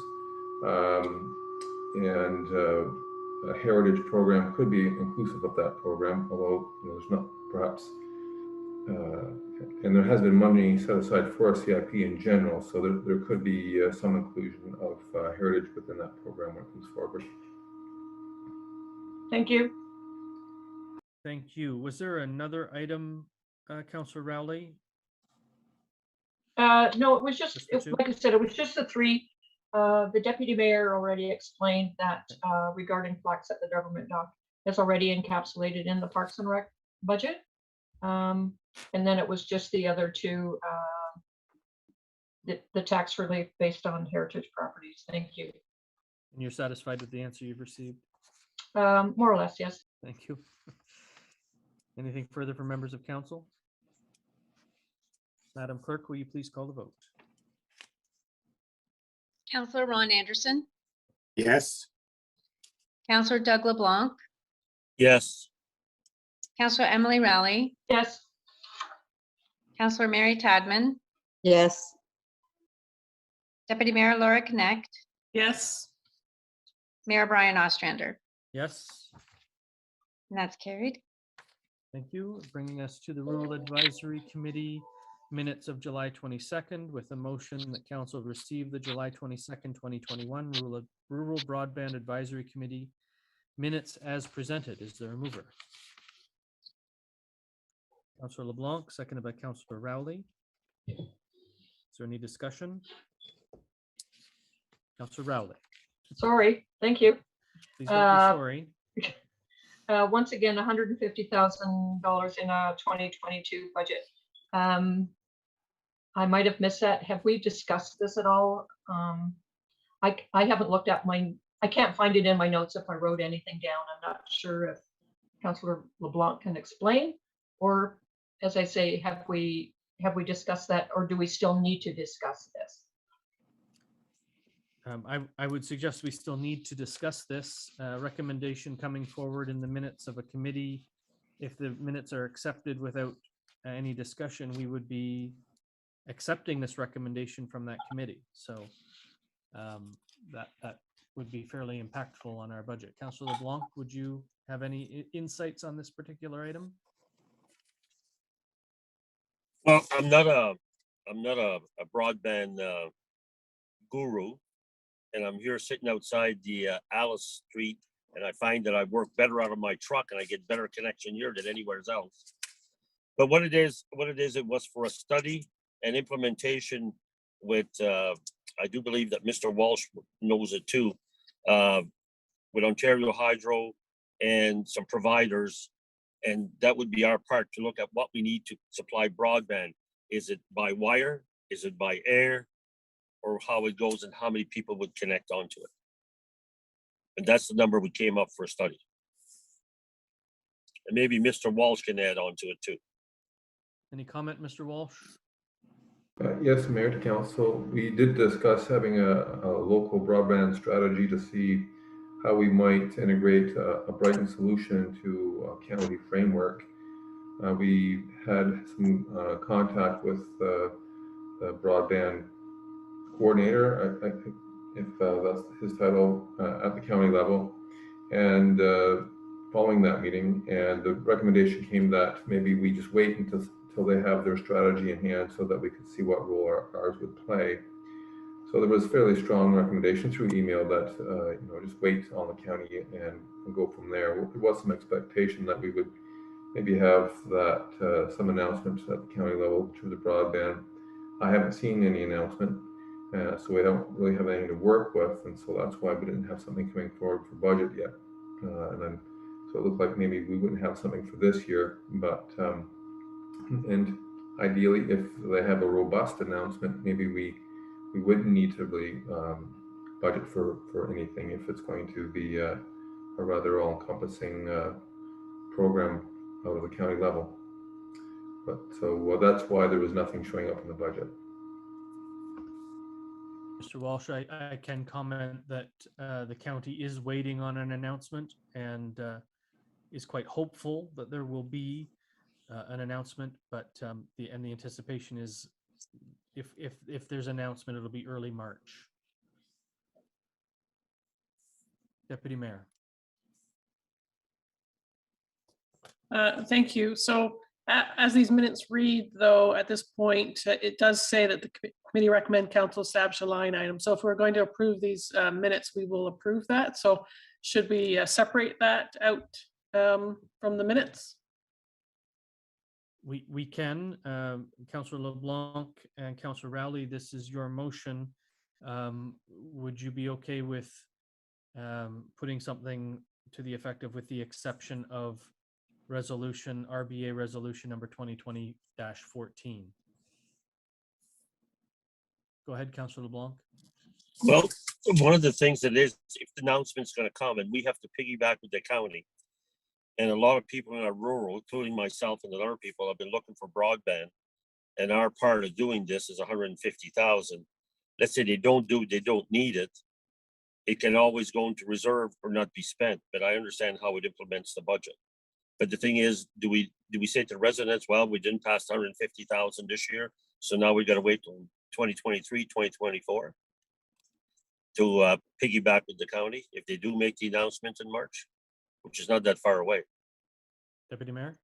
And a heritage program could be inclusive of that program, although there's not perhaps, and there has been money set aside for a CIP in general, so there could be some inclusion of heritage within that program when it comes forward. Thank you. Thank you. Was there another item, Councillor Rowley? No, it was just, Just the two? like I said, it was just the three. The deputy mayor already explained that regarding flax at the government dock is already encapsulated in the Parks and Rec budget. And then it was just the other two, the tax relief based on heritage properties. Thank you. And you're satisfied with the answer you've received? More or less, yes. Thank you. Anything further from members of council? Madam Clerk, will you please call the vote? Councillor Ron Anderson, Yes. Councillor Doug LeBlanc, Yes. Councillor Emily Rowley, Yes. Councillor Mary Tadman, yes, Deputy Mayor Laura Connect, Yes. Mayor Brian Ostrander. Yes. And that's carried. Thank you. Bringing us to the Rural Advisory Committee minutes of July 22nd with a motion that council receive the July 22nd, 2021 Rural Broadband Advisory Committee minutes as presented. Is there a mover? Councillor LeBlanc, seconded by Councillor Rowley. Is there any discussion? Councillor Rowley, Sorry. Thank you. please don't be sorry. Once again, $150,000 in a 2022 budget. I might have missed that. Have we discussed this at all? I haven't looked at I can't find it in my notes if I wrote anything down. I'm not sure if Councillor LeBlanc can explain, or as I say, have we discussed that, or do we still need to discuss this? I would suggest we still need to discuss this recommendation coming forward in the minutes of a committee. If the minutes are accepted without any discussion, we would be accepting this recommendation from that committee. So that would be fairly impactful on our budget. Councillor LeBlanc, would you have any insights on this particular item? Well, I'm not a broadband guru, and I'm here sitting outside the Alice Street, and I find that I work better out of my truck and I get better connection here than anywhere else. But what it is, it was for a study and implementation with, I do believe that Mr. Walsh knows it too, with Ontario Hydro and some providers. And that would be our part to look at what we need to supply broadband. Is it by wire? Is it by air? Or how it goes and how many people would connect onto it. And that's the number we came up for a study. And maybe Mr. Walsh can add on to it too. Any comment, Mr. Walsh? Yes, Mayor to Council. We did discuss having a local broadband strategy to see how we might integrate a Brighton solution into a county framework. We had some contact with the broadband coordinator, I think, if that's his title, at the county level. And following that meeting, and the recommendation came that maybe we just wait until they have their strategy in hand so that we could see what role ours would play. So there was fairly strong recommendation through email that just wait on the county and go from there. There was some expectation that we would maybe have that some announcements at the county level through the broadband. I haven't seen any announcement, so we don't really have anything to work with, and so that's why we didn't have something coming forward for budget yet. So it looked like maybe we wouldn't have something for this year, but and ideally, if they have a robust announcement, maybe we wouldn't need to really budget for anything if it's going to be a rather all-encompassing program out of the county level. But so that's why there was nothing showing up in the budget. Mr. Walsh, I can comment that the county is waiting on an announcement and is quite hopeful that there will be an announcement, but the anticipation is if there's an announcement, it'll be early March. Deputy Mayor. Thank you. So as these minutes read, though, at this point, it does say that the committee recommend council establish a line item. So if we're going to approve these minutes, we will approve that. So should we separate that out from the minutes? We can. Councillor LeBlanc and Councillor Rowley, this is your motion. Would you be okay with putting something to the effect of, with the exception of resolution, RBA resolution number 2020-14? Go ahead, Councillor LeBlanc. Well, one of the things that is, if the announcement's going to come and we have to piggyback with the county, and a lot of people in our rural, including myself and other people, have been looking for broadband, and our part of doing this is 150,000. Let's say they don't need it. It can always go into reserve or not be spent, but I understand how it implements the budget. But the thing is, do we say to residents, well, we didn't pass 150,000 this year, so now we got to wait till 2023, 2024 to piggyback with the county if they do make the announcement in March, which is not that far away. Deputy Mayor?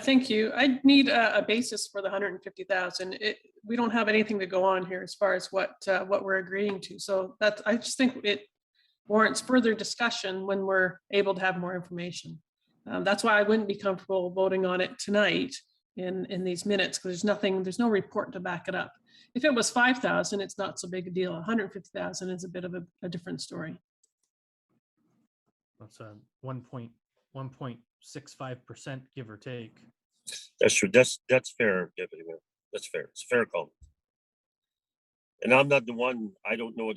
Thank you. I need a basis for the 150,000. We don't have anything to go on here as far as what we're agreeing to. So I just think it warrants further discussion when we're able to have more information. That's why I wouldn't be comfortable voting on it tonight in these minutes, because there's no report to back it up. If it was 5,000, it's not so big a deal. 150,000 is a bit of a different story. That's a 1.65%, give or take. That's true. That's fair, Deputy Mayor. That's fair. It's a fair comment. And I'm not the one, I don't know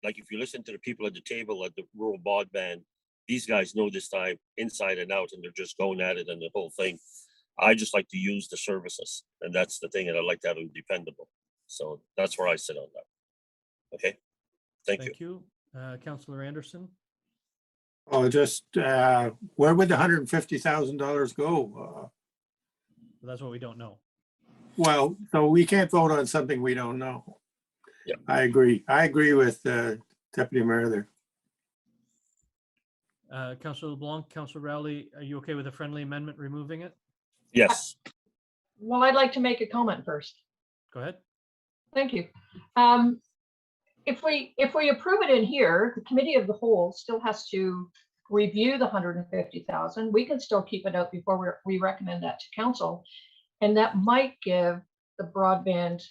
like if you listen to the people at the table at the rural broadband, these guys know this time inside and out, and they're just going at it and the whole thing. I just like to use the services, and that's the thing, and I like to have them dependable. So that's where I sit on that. Okay, thank you. Councillor Anderson? Oh, just where would the $150,000 go? That's what we don't know. Well, so we can't vote on something we don't know. Yeah, I agree. I agree with Deputy Mayor there. Councillor LeBlanc, Councillor Rowley, are you okay with a friendly amendment removing it? yes. Well, I'd like to make a comment first. Go ahead. Thank you. If we approve it in here, the committee of the whole still has to review the 150,000. We can still keep it out before we recommend that to council. And that might give the broadband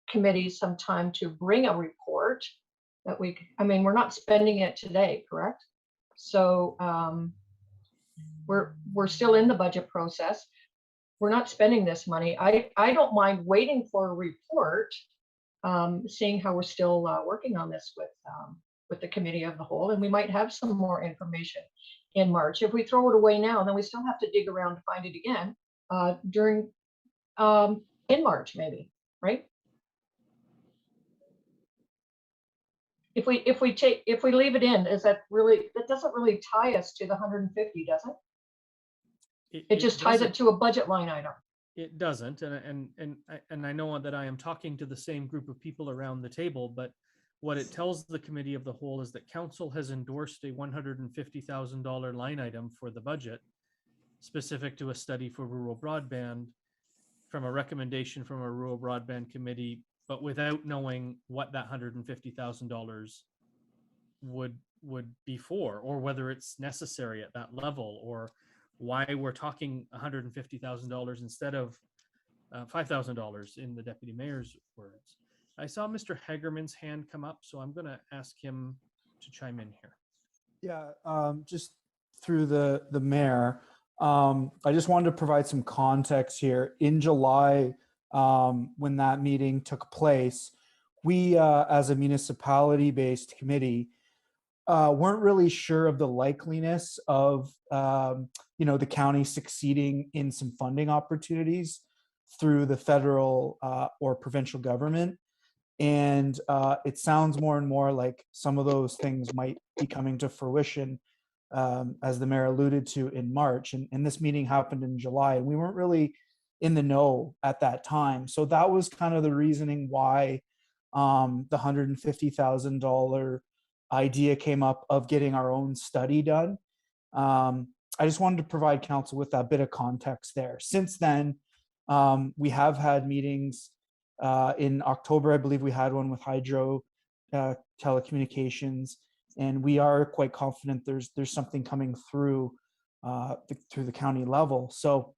committee some time to bring a report that we're not spending it today, correct? So we're still in the budget process. We're not spending this money. I don't mind waiting for a report, seeing how we're still working on this with the committee of the whole, and we might have some more information in March. If we throw it away now, then we still have to dig around to find it again in March, maybe, right? If we leave it in, that doesn't really tie us to the 150, does it? It just ties it to a budget line item. It doesn't, and I know that I am talking to the same group of people around the table, but what it tells the committee of the whole is that council has endorsed a $150,000 line item for the budget specific to a study for rural broadband from a recommendation from a rural broadband committee, but without knowing what that $150,000 would be for, or whether it's necessary at that level, or why we're talking $150,000 instead of $5,000 in the deputy mayor's words. I saw Mr. Hagerman's hand come up, so I'm going to ask him to chime in here. Yeah, just through the mayor, I just wanted to provide some context here. In July, when that meeting took place, we, as a municipality-based committee, weren't really sure of the likeliness of the county succeeding in some funding opportunities through the federal or provincial government. And it sounds more and more like some of those things might be coming to fruition, as the mayor alluded to, in March. And this meeting happened in July, and we weren't really in the know at that time. So that was kind of the reasoning why the $150,000 idea came up of getting our own study done. I just wanted to provide council with that bit of context there. Since then, we have had meetings. In October, I believe we had one with Hydro Telecommunications, and we are quite confident there's something coming through through the county level. So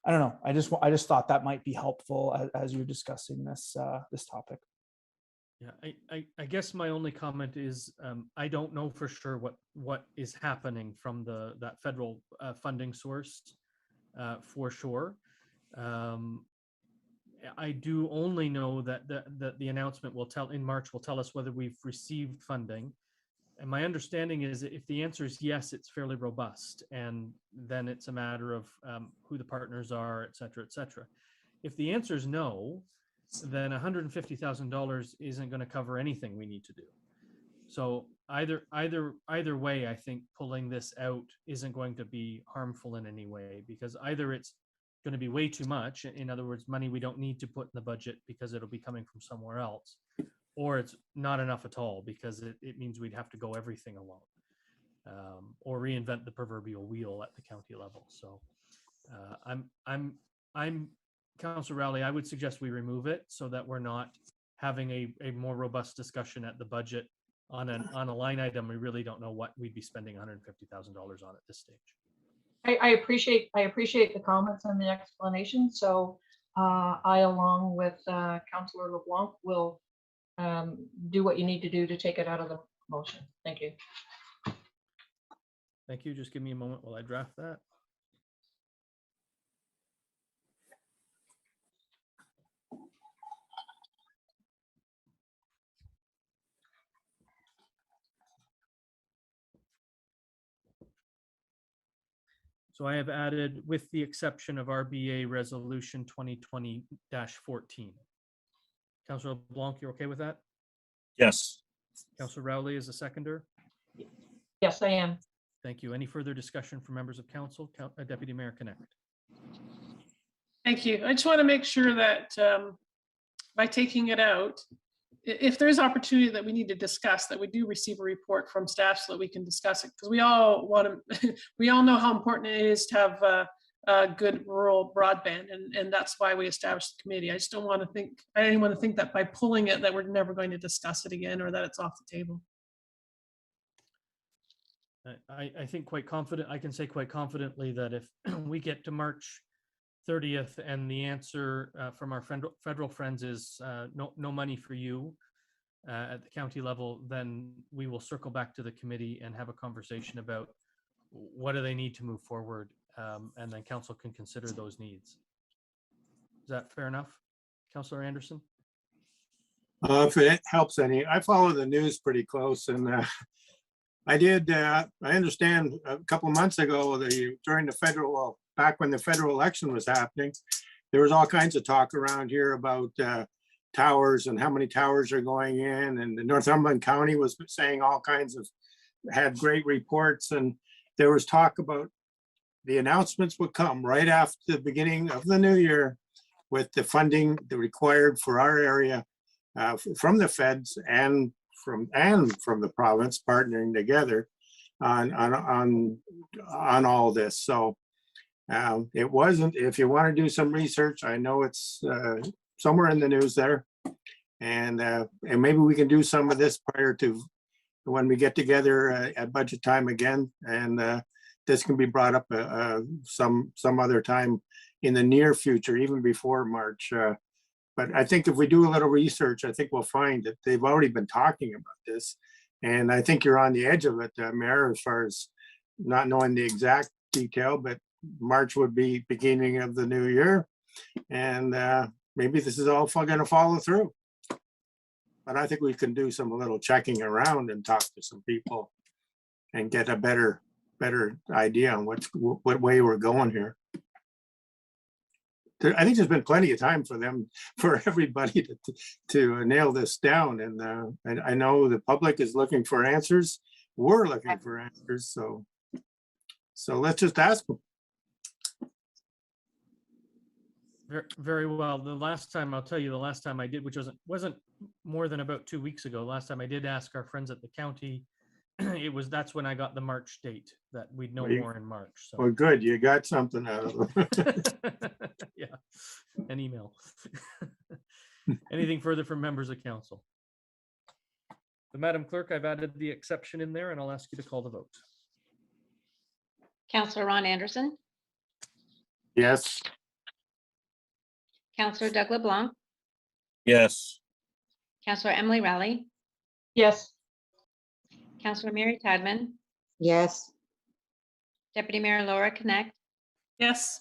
I don't know. I just thought that might be helpful as you're discussing this topic. Yeah, I guess my only comment is I don't know for sure what is happening from that federal funding source for sure. I do only know that the announcement in March will tell us whether we've received funding. And my understanding is that if the answer is yes, it's fairly robust. And then it's a matter of who the partners are, et cetera, et cetera. If the answer is no, then $150,000 isn't going to cover anything we need to do. So either way, I think pulling this out isn't going to be harmful in any way, because either it's going to be way too much, in other words, money we don't need to put in the budget because it'll be coming from somewhere else, or it's not enough at all because it means we'd have to go everything alone, or reinvent the proverbial wheel at the county level. So I'm Councillor Rowley, I would suggest we remove it so that we're not having a more robust discussion at the budget on a line item we really don't know what we'd be spending $150,000 on at this stage. I appreciate the comments and the explanation. So I, along with Councillor LeBlanc, will do what you need to do to take it out of the motion. Thank you. Thank you. Just give me a moment while I draft that. So I have added, with the exception of RBA Resolution 2020-14. Councillor LeBlanc, you're okay with that? Yes. Councillor Rowley is a seconder. Yes, I am. Thank you. Any further discussion from members of council? Deputy Mayor Connect. Thank you. I just want to make sure that by taking it out, if there's opportunity that we need to discuss, that we do receive a report from staff so that we can discuss it, because we all know how important it is to have a good rural broadband, and that's why we established the committee. I didn't want to think that by pulling it that we're never going to discuss it again, or that it's off the table. I think quite confident, I can say quite confidently that if we get to March 30th and the answer from our federal friends is no money for you at the county level, then we will circle back to the committee and have a conversation about what do they need to move forward, and then council can consider those needs. Is that fair enough, Councillor Anderson? If it helps any, I follow the news pretty close, and I understand a couple of months ago, during the federal, back when the federal election was happening, there was all kinds of talk around here about towers and how many towers are going in, and the Northumberland County was saying all kinds of, had great reports, and there was talk about the announcements would come right after the beginning of the new year with the funding required for our area from the feds and from the province partnering together on all this. So it wasn't, if you want to do some research, I know it's somewhere in the news there, and maybe we can do some of this prior to when we get together at budget time again, and this can be brought up some other time in the near future, even before March. But I think if we do a little research, I think we'll find that they've already been talking about this. And I think you're on the edge of it, Mayor, as far as not knowing the exact detail, but March would be beginning of the new year. And maybe this is all going to follow through. But I think we can do some little checking around and talk to some people and get a better idea on what way we're going here. I think there's been plenty of time for everybody to nail this down, and I know the public is looking for answers. We're looking for answers, so let's just ask them. Very well. The last time, I'll tell you, the last time I did, which wasn't more than about 2 weeks ago, last time I did ask our friends at the county, that's when I got the March date, that we'd know more in March. So. Well, good, you got something out of it. Yeah, an email. Anything further from members of council? So, Madam Clerk, I've added the exception in there, and I'll ask you to call the vote. Councillor Ron Anderson, Yes. Councillor Doug LeBlanc, Yes. Councillor Emily Rowley, Yes. Councillor Mary Tadman, yes, Deputy Mayor Laura Connect, Yes.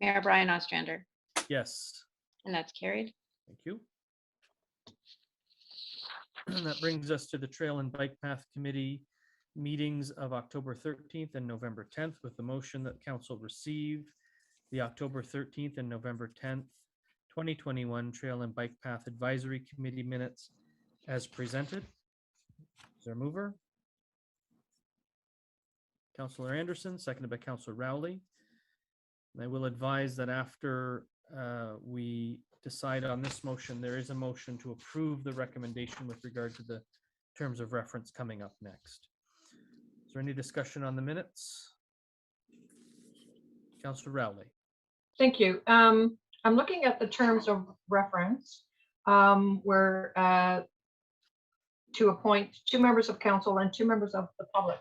Mayor Brian Ostrander, Yes, and that's carried. thank you. And that brings us to the Trail and Bike Path Committee meetings of October 13th and November 10th, with the motion that council receive the October 13th and November 10th, 2021 Trail and Bike Path Advisory Committee minutes as presented. Is there a mover? Councillor Anderson, seconded by Councillor Rowley. And I will advise that after we decide on this motion, there is a motion to approve the recommendation with regard to the terms of reference coming up next. Is there any discussion on the minutes? Councillor Rowley. Thank you. I'm looking at the terms of reference where to appoint 2 members of council and 2 members of the public.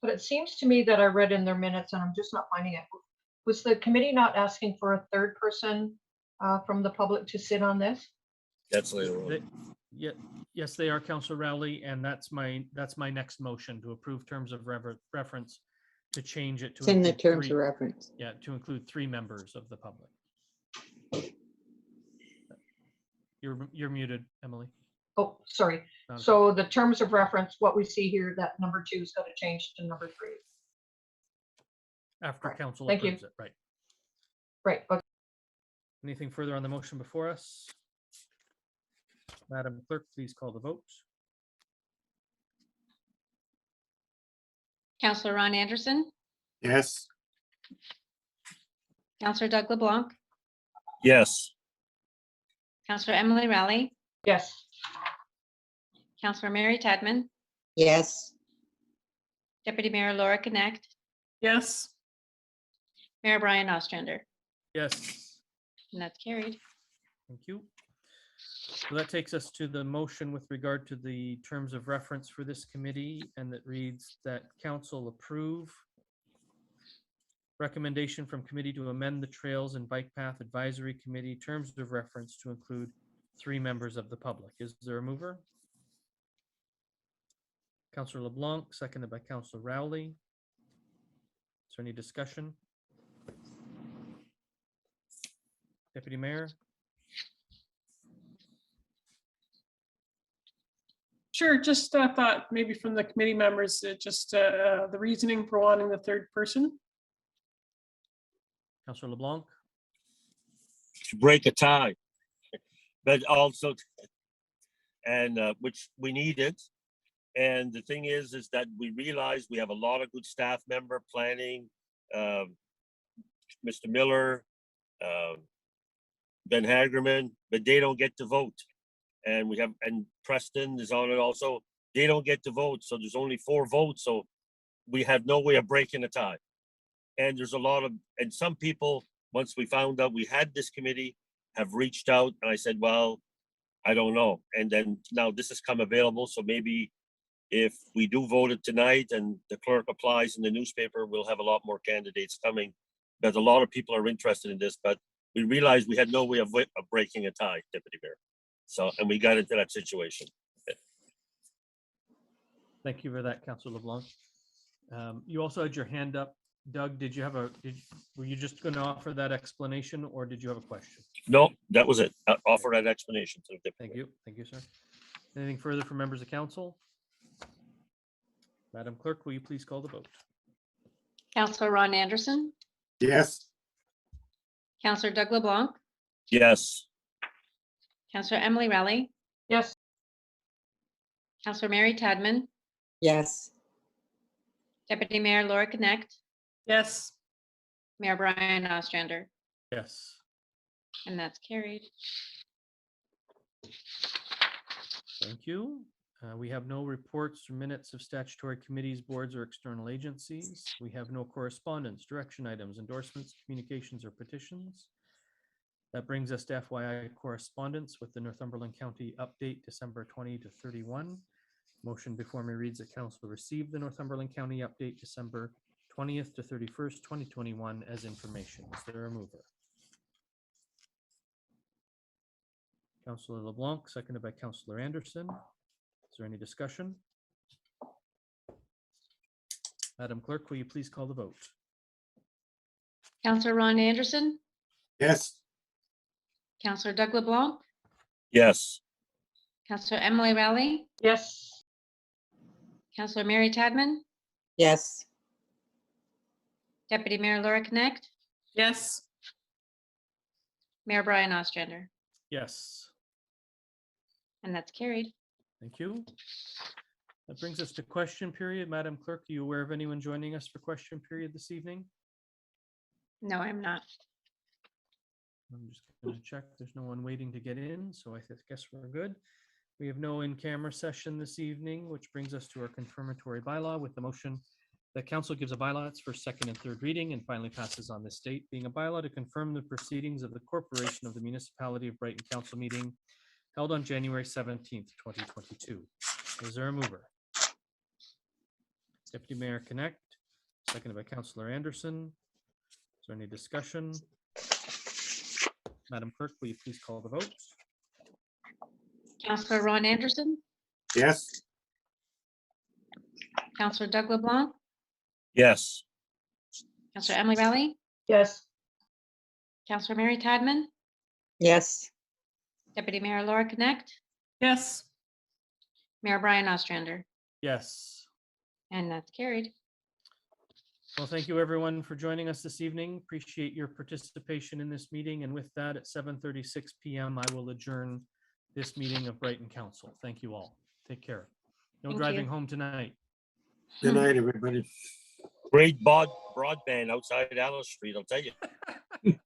But it seems to me that I read in their minutes, and I'm just not finding it. Was the committee not asking for a 3rd person from the public to sit on this? That's later on. Yes, they are, Councillor Rowley, and that's my next motion, to approve terms of reference, to change it to it's in the include terms 3 of reference. Yeah, to include 3 members of the public. You're muted, Emily. Oh, sorry. Okay. So the terms of reference, what we see here, that number 2 is going to change to number 3. After right, council thank you. approves it, right? Right. Okay. Anything further on the motion before us? Madam Clerk, please call the vote. Councillor Ron Anderson, Yes. Councillor Doug LeBlanc, Yes. Councillor Emily Rowley, Yes. Councillor Mary Tadman, Yes, Deputy Mayor Laura Connect, Yes. Mayor Brian Ostrander, Yes, and that's carried. thank you. So that takes us to the motion with regard to the terms of reference for this committee, and that reads that council approve recommendation from committee to amend the Trails and Bike Path Advisory Committee terms of reference to include 3 members of the public. Is there a mover? Councillor LeBlanc, seconded by Councillor Rowley. Is there any discussion? Deputy Mayor? Sure, just thought maybe from the committee members, just the reasoning for wanting the 3rd person. Councillor LeBlanc? To break a tie, but also, and which we needed. And the thing is that we realize we have a lot of good staff member planning, Mr. Miller, Ben Hagerman, but they don't get to vote. And we have, and Preston is on it also. They don't get to vote, so there's only 4 votes. So we have no way of breaking a tie. And there's a lot of, and some people, once we found out we had this committee, have reached out, and I said, well, I don't know. And then now this has come available, so maybe if we do vote it tonight and the clerk applies in the newspaper, we'll have a lot more candidates coming. But a lot of people are interested in this, but we realized we had no way of breaking a tie, Deputy Mayor. So, and we got into that situation. Thank you for that, Councillor LeBlanc. You also had your hand up. Doug, did you have were you just going to offer that explanation, or did you have a question? No, that was it. Offer that explanation to the Deputy Thank you. Thank you, sir. Anything further from members of council? Madam Clerk, will you please call the vote? Councillor Ron Anderson, Yes. Councillor Doug LeBlanc, Yes. Councillor Emily Rowley, Yes. Councillor Mary Tadman, yes, Deputy Mayor Laura Connect, Yes. Mayor Brian Ostrander, Yes. and that's carried. Thank you. We have no reports or minutes of statutory committees, boards, or external agencies. We have no correspondence, direction items, endorsements, communications, or petitions. That brings us to FYI correspondence with the Northumberland County update, December 20 to 31. Motion before me reads that council received the Northumberland County update, December 20th to 31st, 2021 as information. Is there a mover? Councillor LeBlanc, seconded by Councillor Anderson. Is there any discussion? Madam Clerk, will you please call the vote? Councillor Ron Anderson, Yes. Councillor Doug LeBlanc, Yes. Councillor Emily Rowley, Yes. Councillor Mary Tadman, Yes. Deputy Mayor Laura Connect, Yes. Mayor Brian Ostrander, Yes. and that's carried. Thank you. That brings us to question period. Madam Clerk, are you aware of anyone joining us for question period this evening? No, I'm not. I'm just going to check. There's no one waiting to get in, so I guess we're good. We have no in-camera session this evening, which brings us to our confirmatory bylaw with the motion that council gives a bylaw its first, second, and third reading and finally passes on this date, being a bylaw to confirm the proceedings of the corporation of the municipality of Brighton Council meeting held on January 17th, 2022. Is there a mover? Deputy Mayor Connect, seconded by Councillor Anderson. Is there any discussion? Madam Clerk, will you please call the vote? Councillor Ron Anderson, Yes. Councillor Doug LeBlanc, Yes. Councillor Emily Rowley, Yes. Councillor Mary Tadman, Yes. Deputy Mayor Laura Connect, Yes. Mayor Brian Ostrander, Yes. and that's carried. Well, thank you everyone for joining us this evening. Appreciate your participation in this meeting. And with that, at 7:36 p.m., I will adjourn this meeting of Brighton Council. Thank you all. Take care. No Thank driving you. home tonight. Good night, everybody. Great broadband outside Allen Street, I'll tell you.